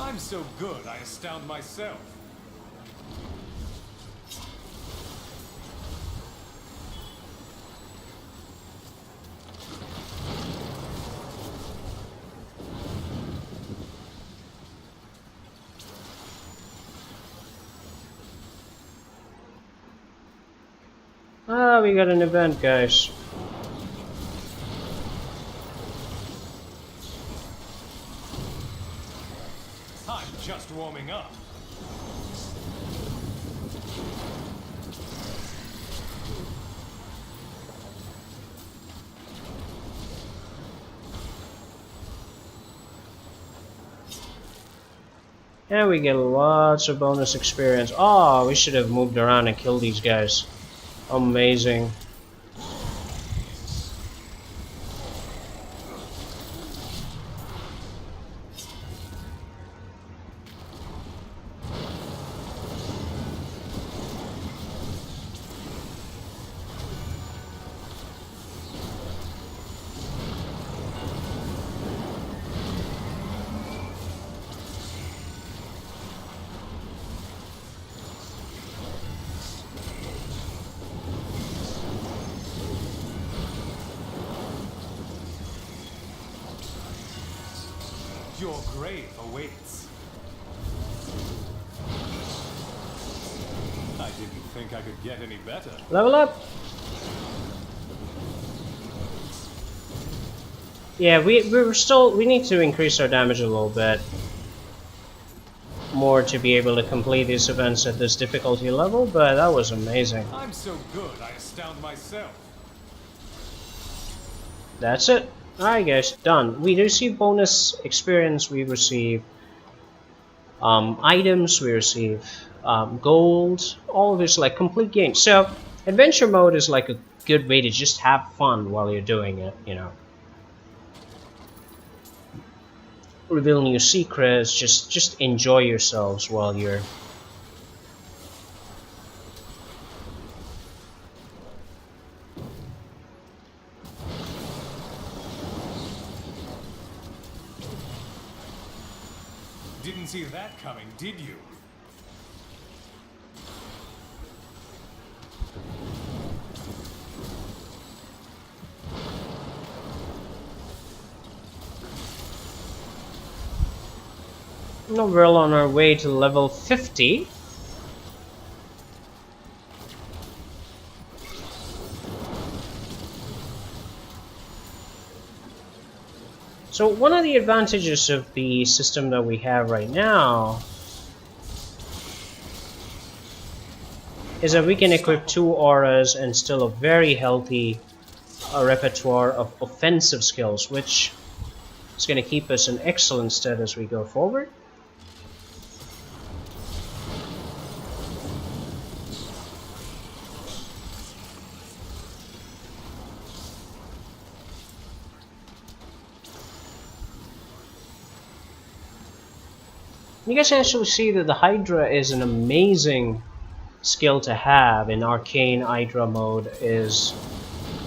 I'm so good, I astound myself. Ah, we got an event, guys. I'm just warming up. And we get lots of bonus experience. Oh, we should have moved around and killed these guys. Amazing. Your grave awaits. I didn't think I could get any better. Level up! Yeah, we need to increase our damage a little bit more to be able to complete these events at this difficulty level, but that was amazing. I'm so good, I astound myself. That's it. Alright guys, done. We receive bonus experience, we receive items, we receive gold, all of this like complete game. So adventure mode is like a good way to just have fun while you're doing it, you know. Reveal new secrets, just enjoy yourselves while you're... Didn't see that coming, did you? Now we're on our way to level 50. So one of the advantages of the system that we have right now is that we can equip 2 auras and still a very healthy repertoire of offensive skills, which is going to keep us in excellent stead as we go forward. You guys actually see that the Hydra is an amazing skill to have in Arcane Hydra mode. Is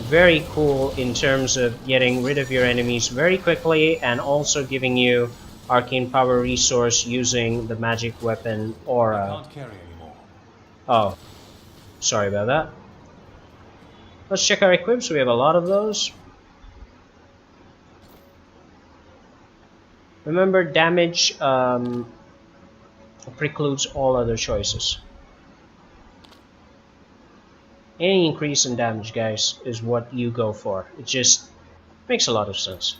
very cool in terms of getting rid of your enemies very quickly and also giving you arcane power resource using the magic weapon aura. I can't carry anymore. Oh, sorry about that. Let's check our equips. We have a lot of those. Remember, damage precludes all other choices. Any increase in damage, guys, is what you go for. It just makes a lot of sense.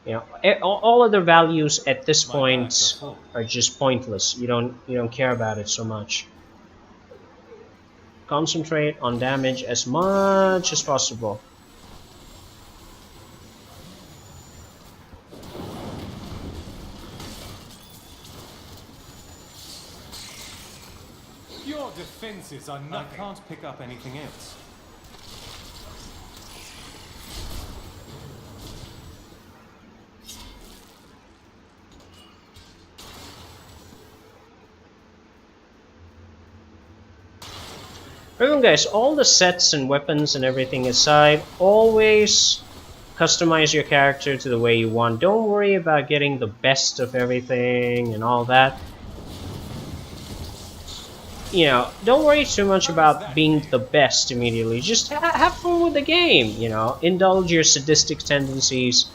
You know, all other values at this point are just pointless. You don't care about it so much. Concentrate on damage as much as possible. Your defenses are nothing. I can't pick up anything else. Remember guys, all the sets and weapons and everything aside, always customize your character to the way you want. Don't worry about getting the best of everything and all that. You know, don't worry too much about being the best immediately. Just have fun with the game, you know. Indulge your sadistic tendencies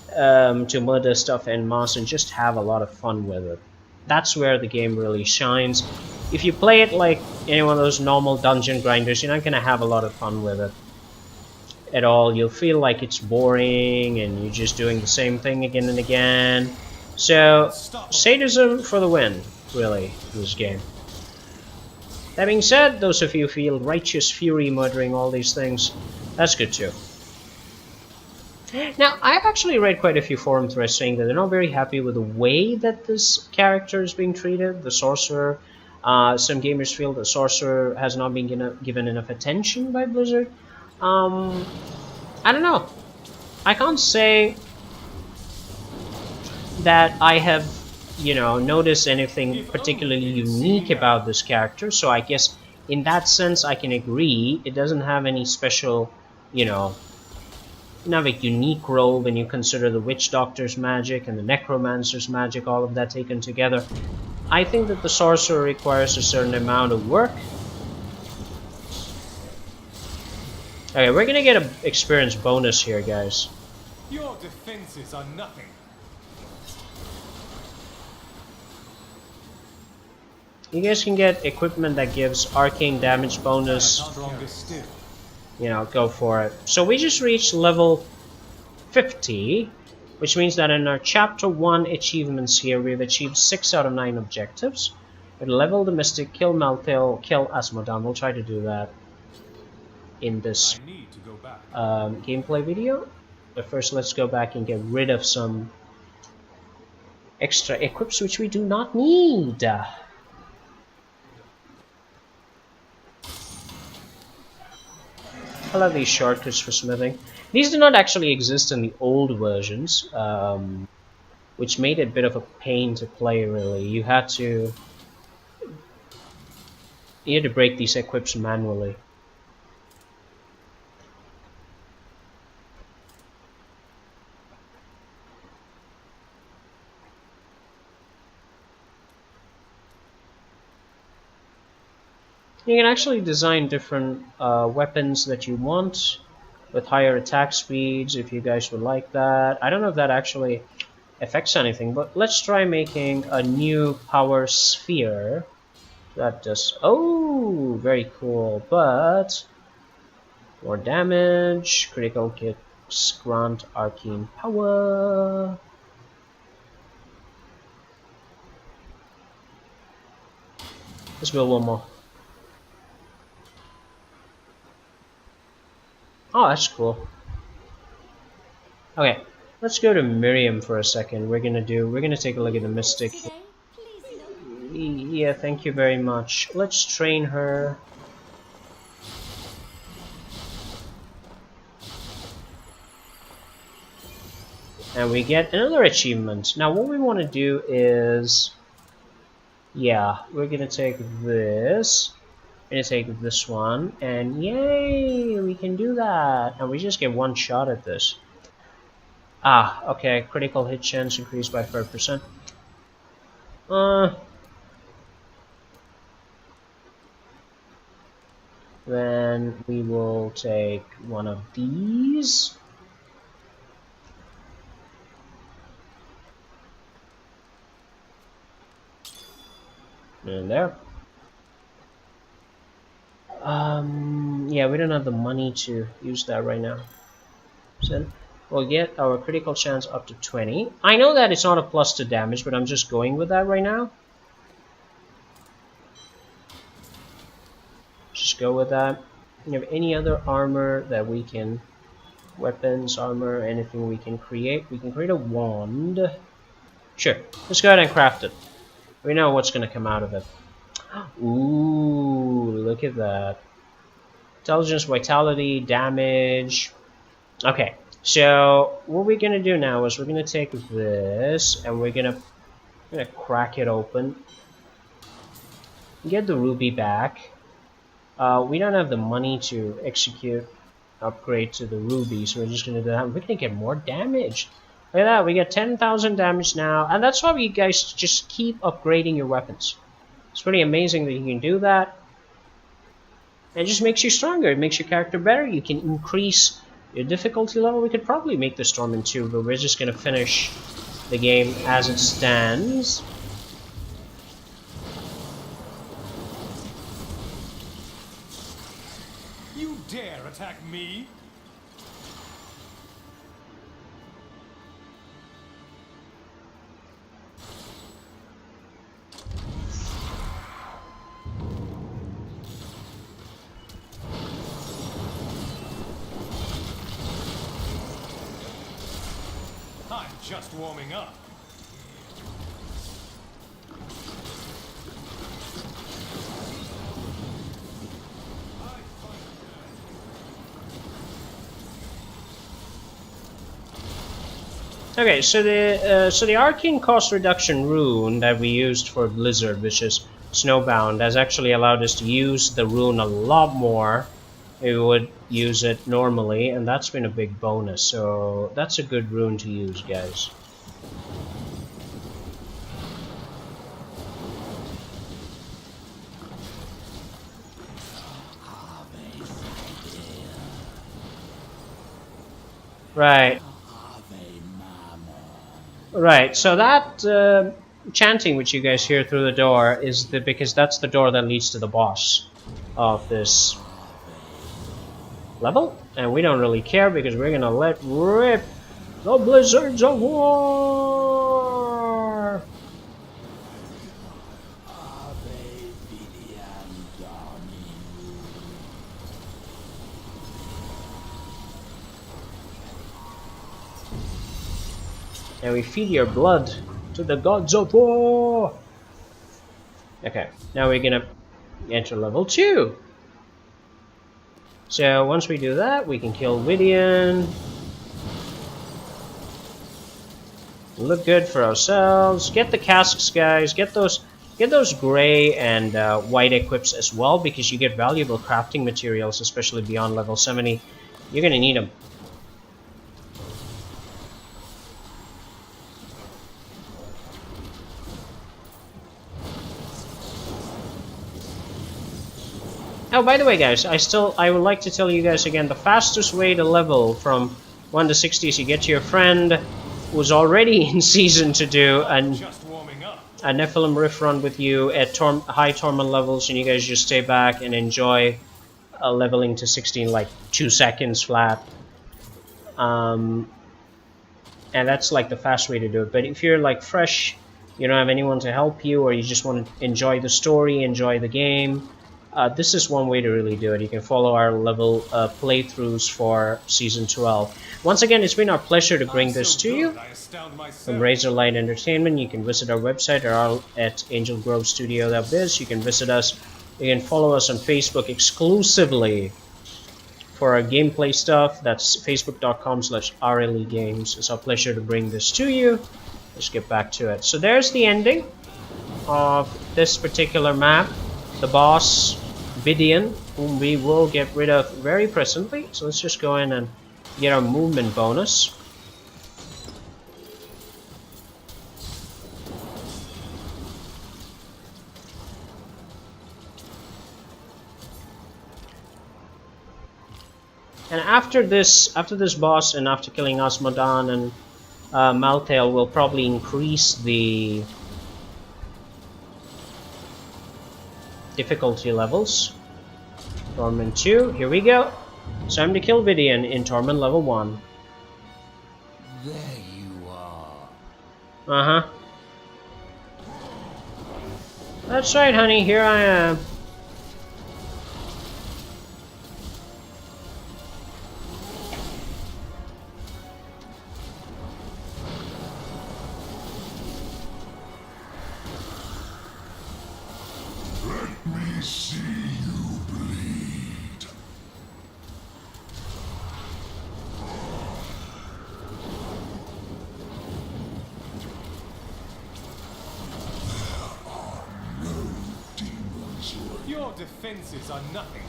to murder stuff en masse and just have a lot of fun with it. That's where the game really shines. if you play it like any one of those normal dungeon grinders, you're not gonna have a lot of fun with it at all. You'll feel like it's boring and you're just doing the same thing again and again. So, sadism for the win, really, in this game. That being said, those of you who feel righteous fury murdering all these things, that's good too. Now, I've actually read quite a few forum threads saying that they're not very happy with the way that this character is being treated, the Sorcerer. Some gamers feel the Sorcerer has not been given enough attention by Blizzard. I don't know. I can't say that I have, noticed anything particularly unique about this character, so I guess in that sense I can agree. It doesn't have any special, have a unique role when you consider the Witch Doctor's magic and the Necromancer's magic, all of that taken together. I think that the Sorcerer requires a certain amount of work. Okay, we're gonna get an experience bonus here, guys. Your defenses are nothing. You guys can get equipment that gives arcane damage bonus. Stronger still. Go for it. So we just reached level 50, which means that in our Chapter 1 achievements here, we've achieved 6 out of 9 objectives. We level the Mystic, kill Malthael, kill Asmodan. We'll try to do that in this gameplay video. But first, let's go back and get rid of some extra equips which we do not need. I love these shortcuts for smithing. These do not actually exist in the old versions, which made it a bit of a pain to play, really. You had to break these equips manually. You can actually design different weapons that you want with higher attack speeds if you guys would like that. I don't know if that actually affects anything, but let's try making a new power sphere. That does... Oh, very cool, but... More damage, critical kicks grant arcane power. Let's build one more. Oh, that's cool. Okay, let's go to Miriam for a second. We're gonna take a look at the Mystic. Yeah, thank you very much. Let's train her. And we get another achievement. Now what we want to do is... Yeah, we're gonna take this. We're gonna take this one, and yay, we can do that. And we just get one shot at this. Ah, okay, critical hit chance increased by 5%. Then we will take one of these. And there. Yeah, we don't have the money to use that right now. So we'll get our critical chance up to 20. I know that it's not a plus to damage, but I'm just going with that right now. Just go with that. Do you have any other armor that we can... Weapons, armor, anything we can create? We can create a wand. Sure, let's go ahead and craft it. We know what's going to come out of it. Ooh, look at that. Intelligence, vitality, damage. Okay, so what we're gonna do now is we're gonna take this and we're gonna crack it open. Get the ruby back. We don't have the money to execute upgrade to the ruby, so we're just gonna do that. We're gonna get more damage. Look at that, we get 10,000 damage now, and that's why you guys just keep upgrading your weapons. It's pretty amazing that you can do that. It just makes you stronger. It makes your character better. You can increase your difficulty level. We could probably make the storm in 2, but we're just going to finish the game as it stands. me? I'm just warming up. Okay, so the arcane cost reduction rune that we used for Blizzard, which is Snowbound, has actually allowed us to use the rune a lot more than we would use it normally, and that's been a big bonus. So that's a good rune to use, guys. Right. Right, so that chanting which you guys hear through the door is because that's the door that leads to the boss of this level, and we don't really care because we're gonna let rip the Blizzards of War! And we feed your blood to the gods of war! Okay, now we're gonna enter level 2. So once we do that, we can kill Widian. Look good for ourselves. Get the casks, guys. Get those gray and white equips as well, because you get valuable crafting materials, especially beyond level 70. You're gonna need them. Oh, by the way, guys, I would like to tell you guys again, the fastest way to level from 1 to 60 is you get your friend who's already in season to do a Nephilim Rift run with you at high Torment levels, and you guys just stay back and enjoy leveling to 60 in like 2 seconds flat. And that's like the fast way to do it. But if you're like fresh, you don't have anyone to help you, or you just want to enjoy the story, enjoy the game, this is one way to really do it. You can follow our level playthroughs for Season 12. Once again, it's been our pleasure to bring this to you from Razorlight Entertainment. You can visit our website at angelgrovestudio.biz. You can visit us. You can follow us on Facebook exclusively for our gameplay stuff. That's facebook.com/RLEgames. It's our pleasure to bring this to you. Let's get back to it. So there's the ending of this particular map. The boss, Vidian, whom we will get rid of very presently. So let's just go in and get our movement bonus. And after this boss, and after killing Asmodan and Malthael, we'll probably increase the difficulty levels. Torment 2, here we go. It's time to kill Vidian in Torment level 1. There you are. Uh-huh. That's right, honey, here I am. See you bleed. There are no demons like Your defenses are nothing.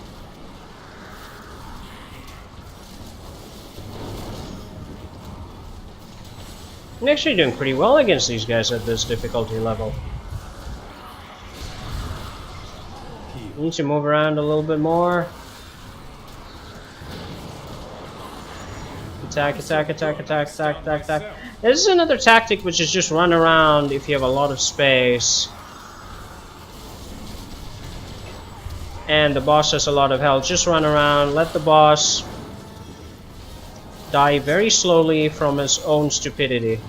I'm actually doing pretty well against these guys at this difficulty level. Need to move around a little bit more. Attack, attack, attack, attack, attack, attack, attack. This is another tactic, which is just run around if you have a lot of space. And the boss has a lot of health. Just run around, let the boss die very slowly from his own stupidity.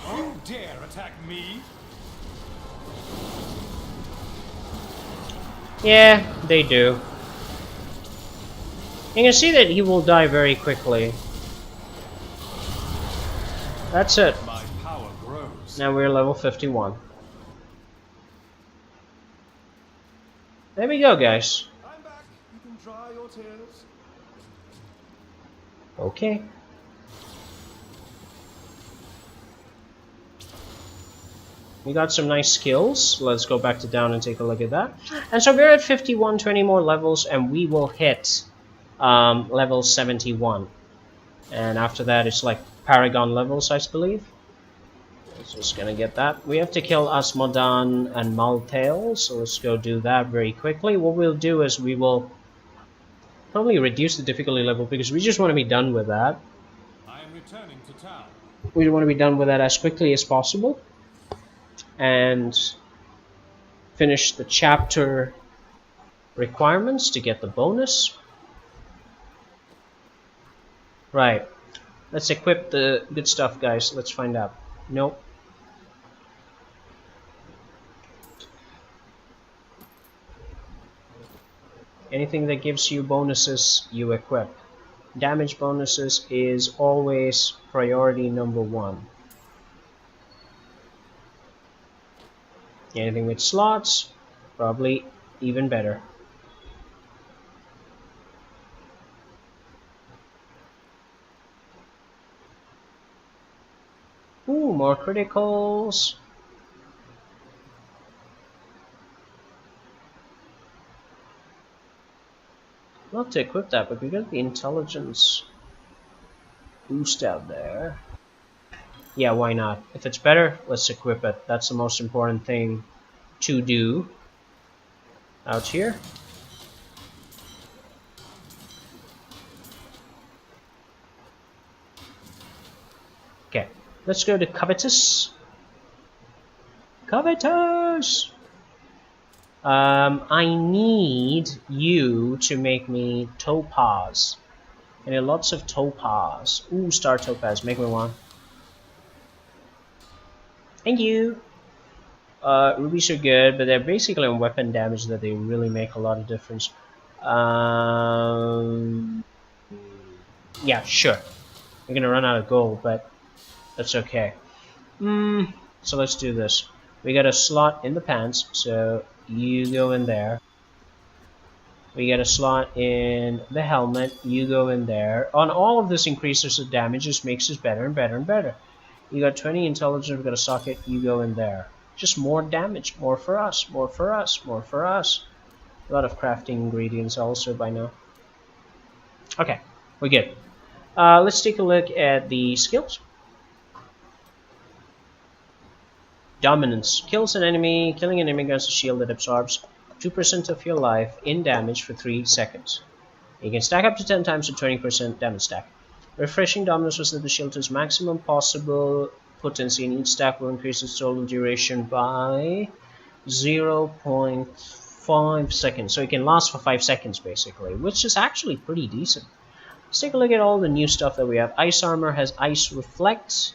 You dare attack me? Yeah, they do. You can see that he will die very quickly. That's it. My power grows. Now we're level 51. There we go, guys. I'm back. You can dry your tears. Okay. We got some nice skills. Let's go back to down and take a look at that. And so we're at 51, 20 more levels, and we will hit level 71. And after that, it's like Paragon levels, I believe. Just gonna get that. We have to kill Asmodan and Maltail, so let's go do that very quickly. What we'll do is we will probably reduce the difficulty level because we just want to be done with that. I am returning to town. We want to be done with that as quickly as possible and finish the chapter requirements to get the bonus. Right. Let's equip the good stuff, guys. Let's find out. Nope. Anything that gives you bonuses, you equip. Damage bonuses is always priority number 1. Anything with slots, probably even better. Ooh, more criticals. Not to equip that, but we got the intelligence boost out there. Yeah, why not? If it's better, let's equip it. That's the most important thing to do out here. Okay, let's go to Covetous. Covetous! I need you to make me topaz. I need lots of topaz. Ooh, star topaz, make me one. Thank you! Rubies are good, but they're basically on weapon damage that they really make a lot of difference. Yeah, sure. We're gonna run out of gold, but that's okay. So let's do this. We got a slot in the pants, so you go in there. We get a slot in the helmet, you go in there. On all of this increases the damage, just makes us better and better and better. You got 20 intelligence, we got a socket, you go in there. Just more damage, more for us, more for us, more for us. A lot of crafting ingredients also by now. Okay, we're good. Let's take a look at the skills. Dominance. Kills an enemy. Killing an enemy against a shield that absorbs 2% of your life in damage for 3 seconds. You can stack up to 10 times the 20% damage stack. Refreshing Dominance was set the shield to its maximum possible potency, and each stack will increase its total duration by 0.5 seconds. So it can last for 5 seconds basically, which is actually pretty decent. Let's take a look at all the new stuff that we have. Ice Armor has Ice Reflect,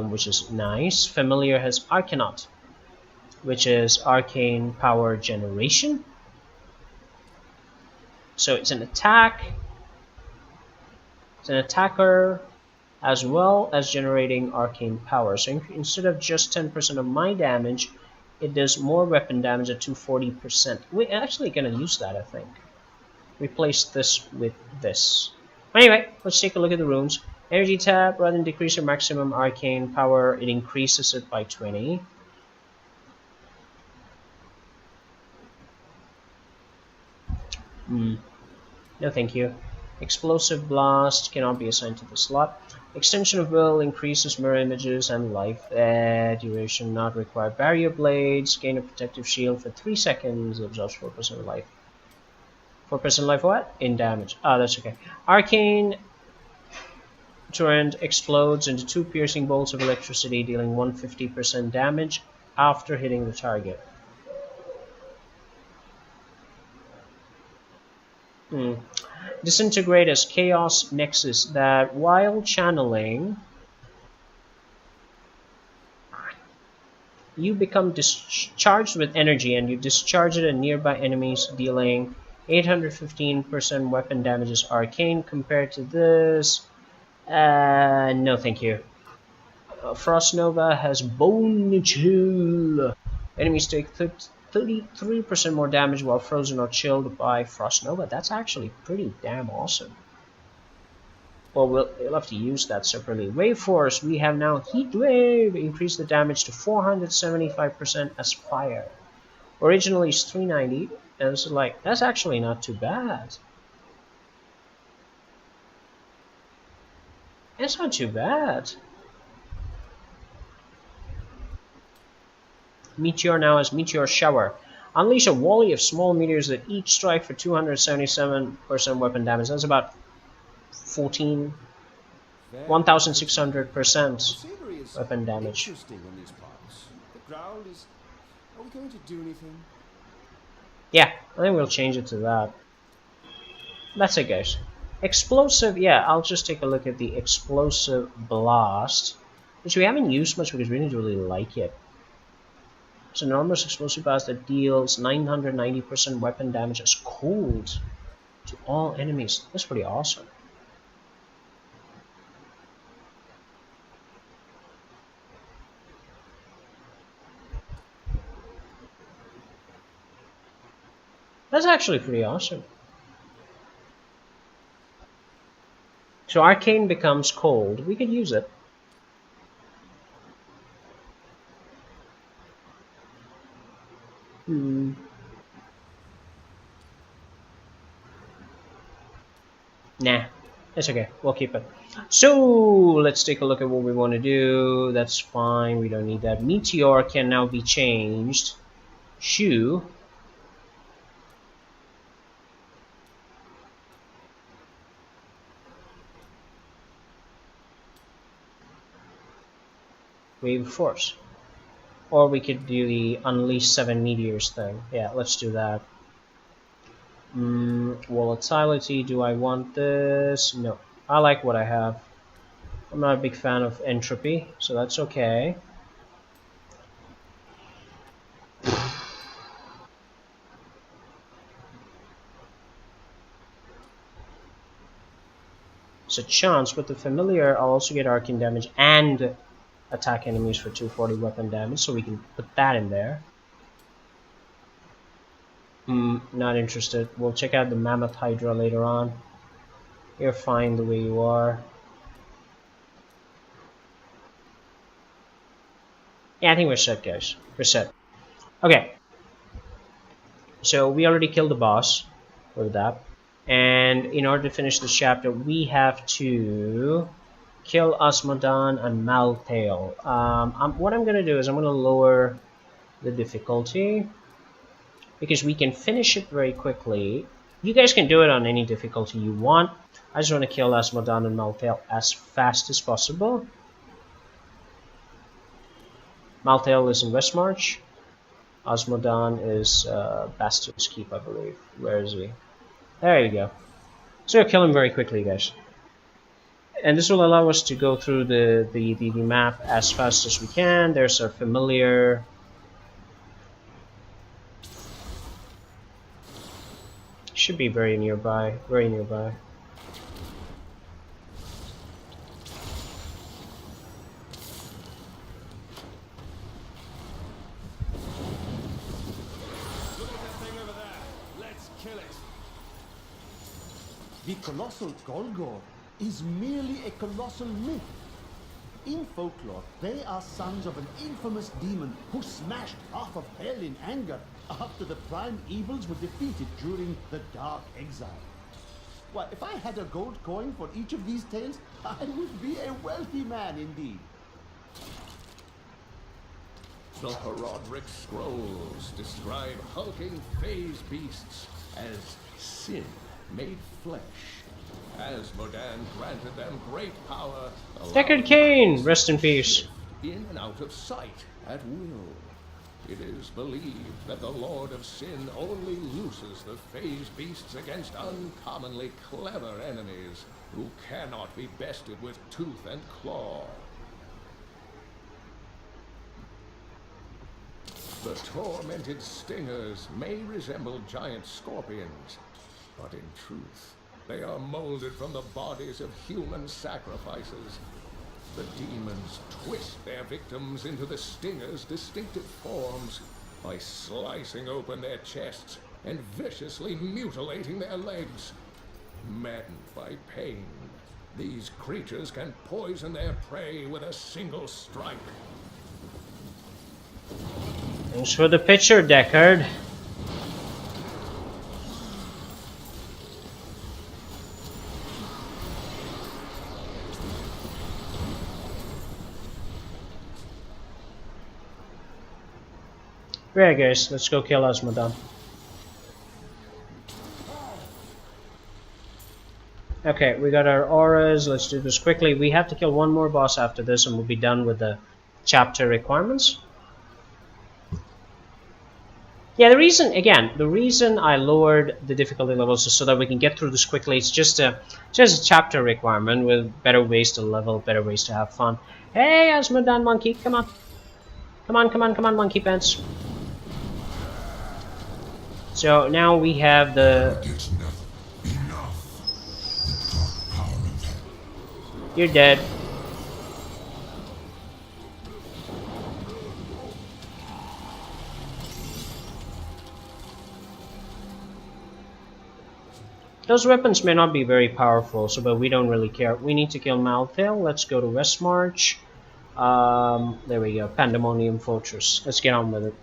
which is nice. Familiar has Arcanaut, which is Arcane Power Generation. So it's an attack. It's an attacker as well as generating arcane power. So instead of just 10% of my damage, it does more weapon damage at 240%. We're actually going to use that, I think. Replace this with this. Anyway, let's take a look at the runes. Energy tab, rather than decrease your maximum arcane power, it increases it by 20. No thank you. Explosive Blast cannot be assigned to the slot. Extension of Will increases mirror images and life duration not required. Barrier Blades gain a protective shield for 3 seconds, absorbs 4% life. 4% life what? In damage. Ah, that's okay. Arcane Torrent explodes into 2 piercing bolts of electricity, dealing 150% damage after hitting the target. Hmm. Disintegrate as Chaos Nexus that while channeling, you become discharged with energy and you discharge it at nearby enemies, dealing 815% weapon damage as arcane. Compared to this, no thank you. Frost Nova has Bone Chill. Enemies take 33% more damage while frozen or chilled by Frost Nova. That's actually pretty damn awesome. Well, we'll have to use that separately. Wave Force, we have now Heat Wave. Increase the damage to 475% as fire. Originally it's 390, and it's like, that's actually not too bad. It's not too bad. Meteor now has Meteor Shower. Unleash a volley of small meteors that each strike for 277% weapon damage. That's about 1,600% weapon damage. Interesting in these parts. The ground is. Are we going to do anything? Yeah, I think we'll change it to that. That's it, guys. Explosive, yeah, I'll just take a look at the Explosive Blast, which we haven't used much because we didn't really like it. It's an enormous explosive blast that deals 990% weapon damage as cold to all enemies. That's pretty awesome. That's actually pretty awesome. So Arcane becomes cold. We could use it. Nah, it's okay. We'll keep it. So let's take a look at what we want to do. That's fine. We don't need that. Meteor can now be changed. Shoe. Wave Force. Or we could do the Unleash 7 Meteors thing. Yeah, let's do that. Volatility, do I want this? No. I like what I have. I'm not a big fan of entropy, so that's okay. It's a chance. With the familiar, I'll also get arcane damage and attack enemies for 240 weapon damage, so we can put that in there. Not interested. We'll check out the Mammoth Hydra later on. You're fine the way you are. Yeah, I think we're set, guys. We're set. Okay. So we already killed the boss with that. And in order to finish this chapter, we have to kill Asmodan and Maltail. What I'm going to do is I'm going to lower the difficulty, because we can finish it very quickly. You guys can do it on any difficulty you want. I just want to kill Asmodan and Maltail as fast as possible. Maltail is in Westmarch. Asmodan is Bastion's Keep, I believe. Where is he? There you go. So kill him very quickly, guys. And this will allow us to go through the map as fast as we can. There's our familiar. Should be very nearby. Very nearby. Look at that thing over there. Let's kill it. The colossal Golgor is merely a colossal myth. In folklore, they are sons of an infamous demon who smashed half of hell in anger after the prime evils were defeated during the Dark Exile. Why, if I had a gold coin for each of these tales, I would be a wealthy man indeed. The Herodric scrolls describe hulking phase beasts as sin made flesh. Asmodan granted them great power. Deckard Cain, rest in peace. In and out of sight at will. It is believed that the Lord of Sin only looses the phase beasts against uncommonly clever enemies who cannot be bested with tooth and claw. The tormented stingers may resemble giant scorpions, but in truth, they are molded from the bodies of human sacrifices. The demons twist their victims into the stingers' distinctive forms by slicing open their chests and viciously mutilating their legs. Maddened by pain, these creatures can poison their prey with a single strike. Thanks for the picture, Deckard. Right, guys, let's go kill Asmodan. Okay, we got our auras. Let's do this quickly. We have to kill one more boss after this, and we'll be done with the chapter requirements. Yeah, the reason I lowered the difficulty levels is so that we can get through this quickly. It's just a chapter requirement with better ways to level, better ways to have fun. Hey, Asmodan monkey, come on. Come on, monkey pants. So now we have the... You're dead. Those weapons may not be very powerful, but we don't really care. We need to kill Malthael. Let's go to Westmarch. There we go. Pandemonium Fortress. Let's get on with it.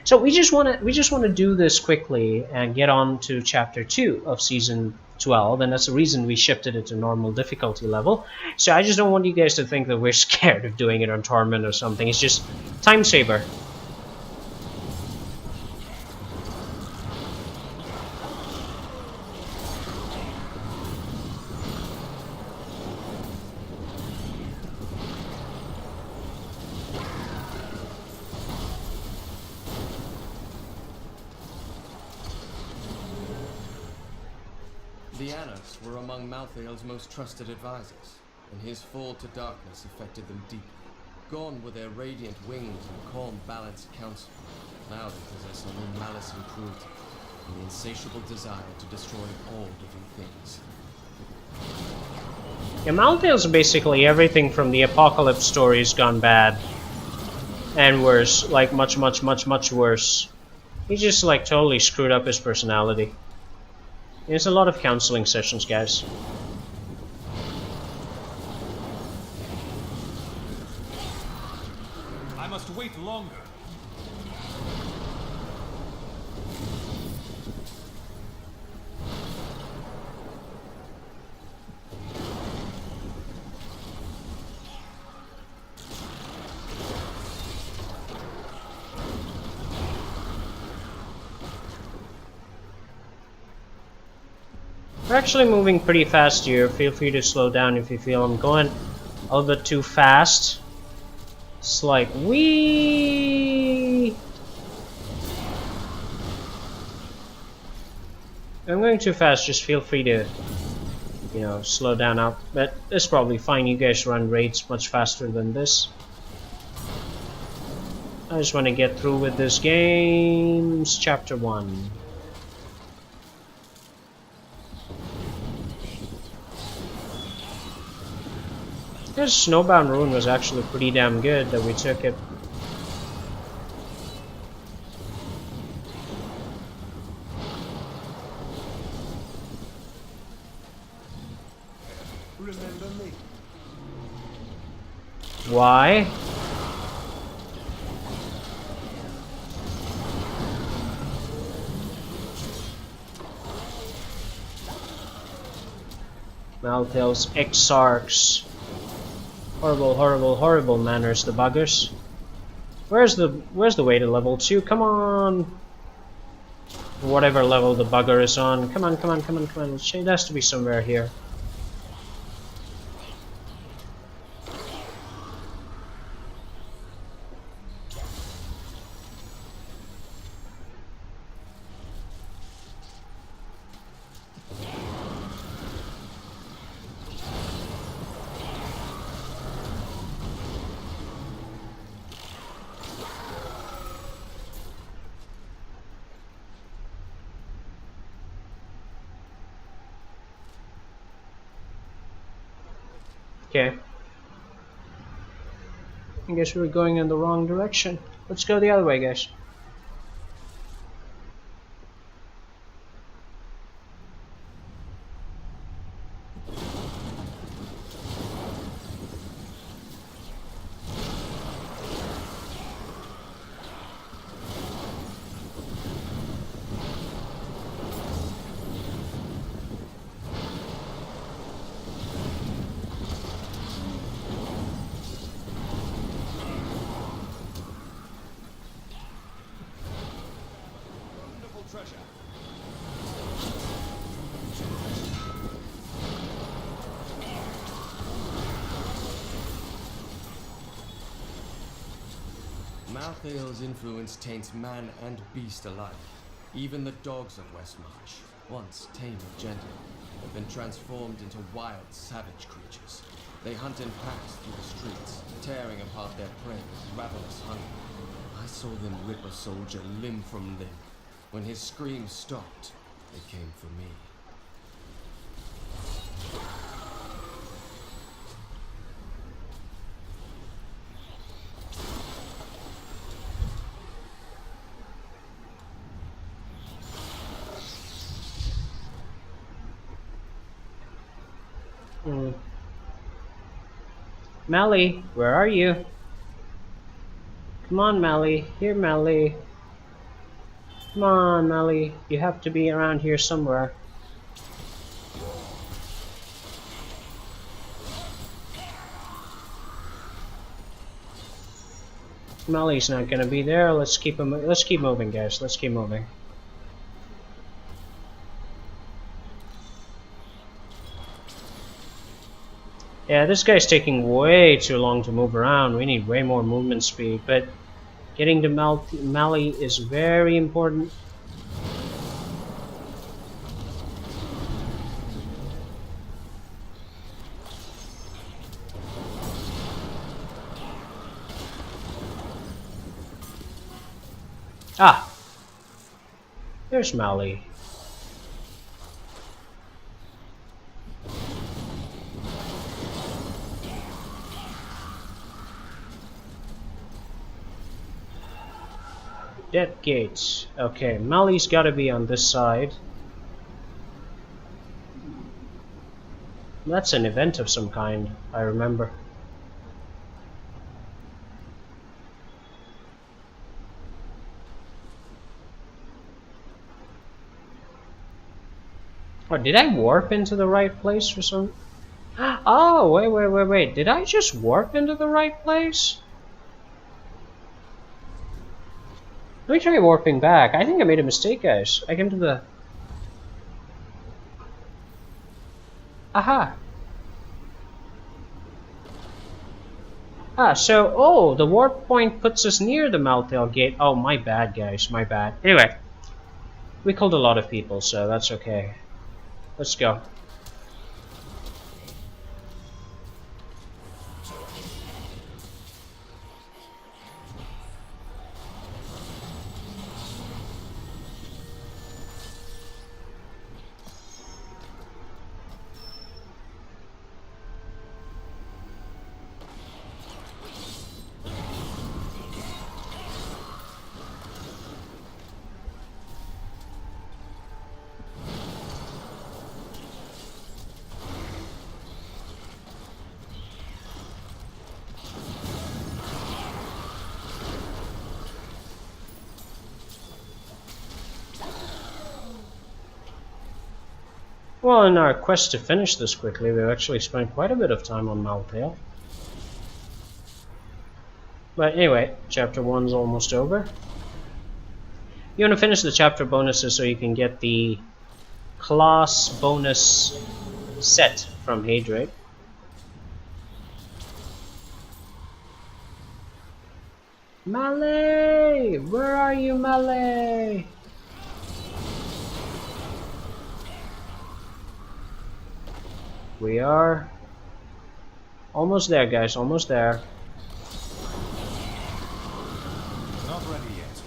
So we just want to do this quickly and get on to chapter 2 of season 12, and that's the reason we shifted it to normal difficulty level. So I just don't want you guys to think that we're scared of doing it on Torment or something. It's just time saver. The Annas were among Malthael's most trusted advisors, and his fall to darkness affected them deeply. Gone were their radiant wings and calm, balanced counsel. Now they possess only malice and cruelty, and the insatiable desire to destroy all living things. Yeah, Malthael's basically everything from the Apocalypse stories gone bad. And worse, like much worse. He just like totally screwed up his personality. There's a lot of counseling sessions, guys. I must wait longer. We're actually moving pretty fast here. Feel free to slow down if you feel I'm going a little bit too fast. It's like, wee. I'm going too fast, just feel free to, you know, slow down out. But it's probably fine. You guys run raids much faster than this. I just want to get through with this game. It's chapter 1. This Snowbound Ruin was actually pretty damn good that we took it. Remember me. Why? Malthael's exarchs. Horrible manners, the buggers. Where's the way to level 2? Come on! Whatever level the bugger is on. Come on. It has to be somewhere here. Okay. I guess we're going in the wrong direction. Let's go the other way, guys. Wonderful treasure. Malthael's influence taints man and beast alike. Even the dogs of Westmarch, once tame and gentle, have been transformed into wild, savage creatures. They hunt in packs through the streets, tearing apart their prey with ravenous hunger. I saw them rip a soldier limb from limb. When his screams stopped, they came for me. Mally, where are you? Come on, Mally. Here, Mally. Come on, Mally. You have to be around here somewhere. Mally's not gonna be there. Let's keep moving, guys. Let's keep moving. Yeah, this guy's taking way too long to move around. We need way more movement speed, but getting to Mally is very important. Ah! There's Mally. Death gates. Okay, Mally's gotta be on this side. That's an event of some kind, I remember. Oh, did I warp into the right place for some... Oh, wait. Did I just warp into the right place? Let me try warping back. I think I made a mistake, guys. I came to the... Aha! Ah, so... Oh, the warp point puts us near the Malthael gate. Oh, my bad, guys. My bad. Anyway. We killed a lot of people, so that's okay. Let's go. Well, in our quest to finish this quickly, we've actually spent quite a bit of time on Malthael. But anyway, chapter 1's almost over. You want to finish the chapter bonuses so you can get the class bonus set from Hadrian. Melee! Where are you, Melee? We are almost there, guys. Almost there. Not ready yet.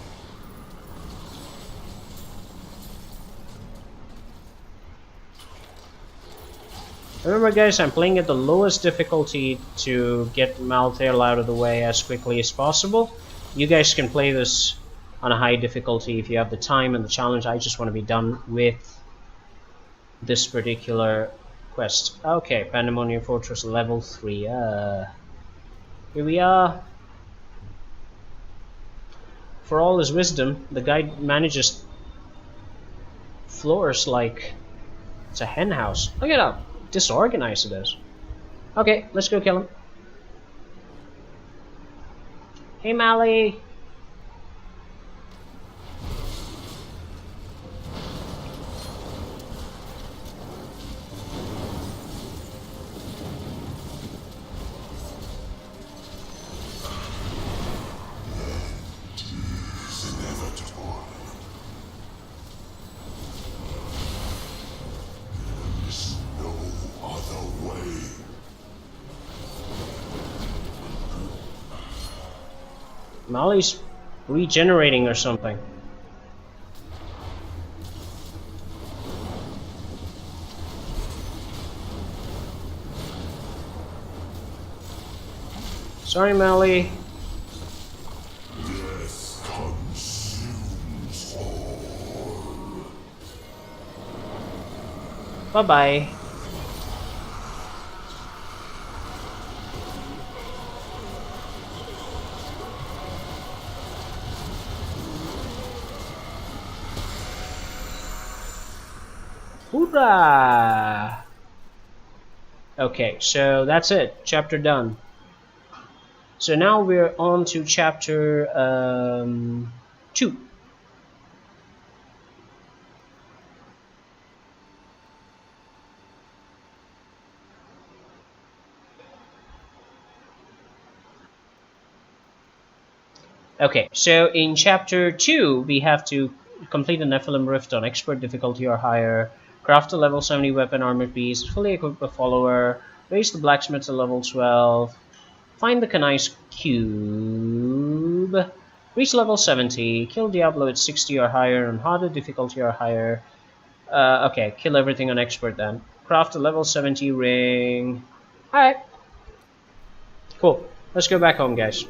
Remember guys, I'm playing at the lowest difficulty to get Malthael out of the way as quickly as possible. You guys can play this on a high difficulty if you have the time and the challenge. I just want to be done with this particular quest. Okay, Pandemonium Fortress level 3. Here we are. For all his wisdom, the guy manages floors like it's a hen house. Look at how disorganized it is. Okay, let's go kill him. Hey, Mally. Molly's regenerating or something. Sorry, Molly. Death consumes all. Bye-bye. Hoorah! Okay, so that's it. Chapter done. So now we're on to chapter 2. Okay, so in chapter 2 we have to complete the Nephilim Rift on expert difficulty or higher, craft a level 70 weapon armored piece, fully equip a follower, raise the blacksmith to level 12, find the Kanai's cube, reach level 70, kill Diablo at 60 or higher on harder difficulty or higher. Okay, kill everything on expert then. Craft a level 70 ring. Alright. Cool. Let's go back home, guys.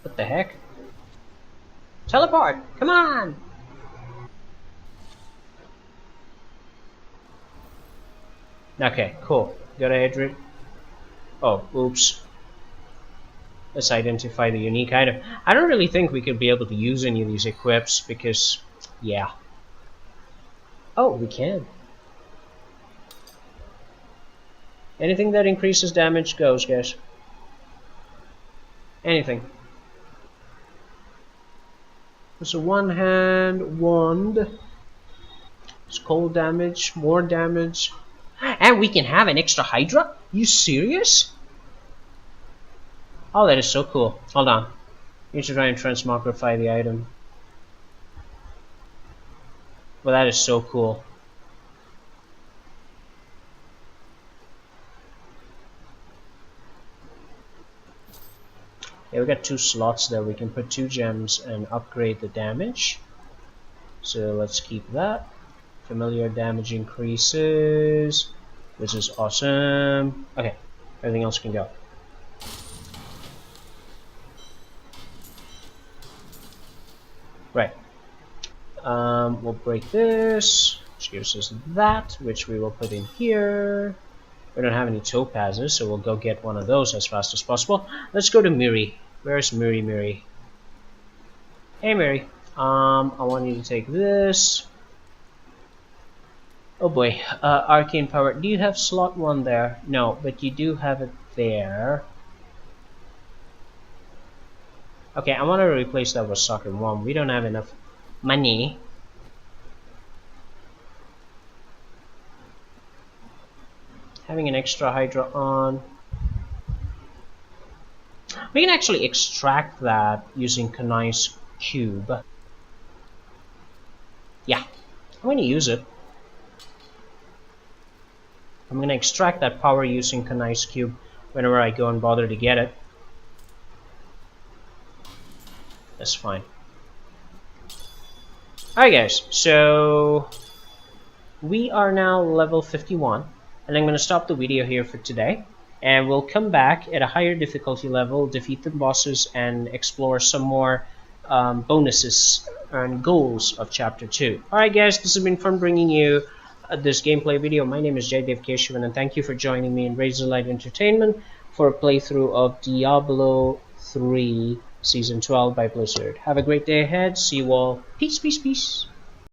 What the heck? Teleport! Come on! Okay, cool. Go to Adrian. Oh, oops. Let's identify the unique item. I don't really think we could be able to use any of these equips because, yeah. Oh, we can. Anything that increases damage goes, guys. Anything. It's a one-hand wand. It's cold damage, more damage. And we can have an extra Hydra? You serious? Oh, that is so cool. Hold on. You should try and transmogrify the item. Well, that is so cool. Yeah, we got 2 slots there. We can put 2 gems and upgrade the damage. So let's keep that. Familiar damage increases, which is awesome. Okay, everything else can go. Right. We'll break this, which gives us that, which we will put in here. We don't have any topazes, so we'll go get one of those as fast as possible. Let's go to Miri. Where's Miri? Hey, Miri. I want you to take this. Oh boy, arcane power. Do you have slot 1 there? No, but you do have it there. Okay, I want to replace that with soccer 1. We don't have enough money. Having an extra Hydra on. We can actually extract that using Kanai's cube. Yeah, I'm going to use it. I'm going to extract that power using Kanai's cube whenever I go and bother to get it. That's fine. Alright guys, so we are now level 51, and I'm going to stop the video here for today, and we'll come back at a higher difficulty level, defeat the bosses, and explore some more bonuses and goals of Chapter 2. Alright guys, this has been fun bringing you this gameplay video. My name is Jaydev Keshavan, and thank you for joining me in Razorlight Entertainment for a playthrough of Diablo 3 Season 12 by Blizzard. Have a great day ahead. See you all. Peace, peace, peace.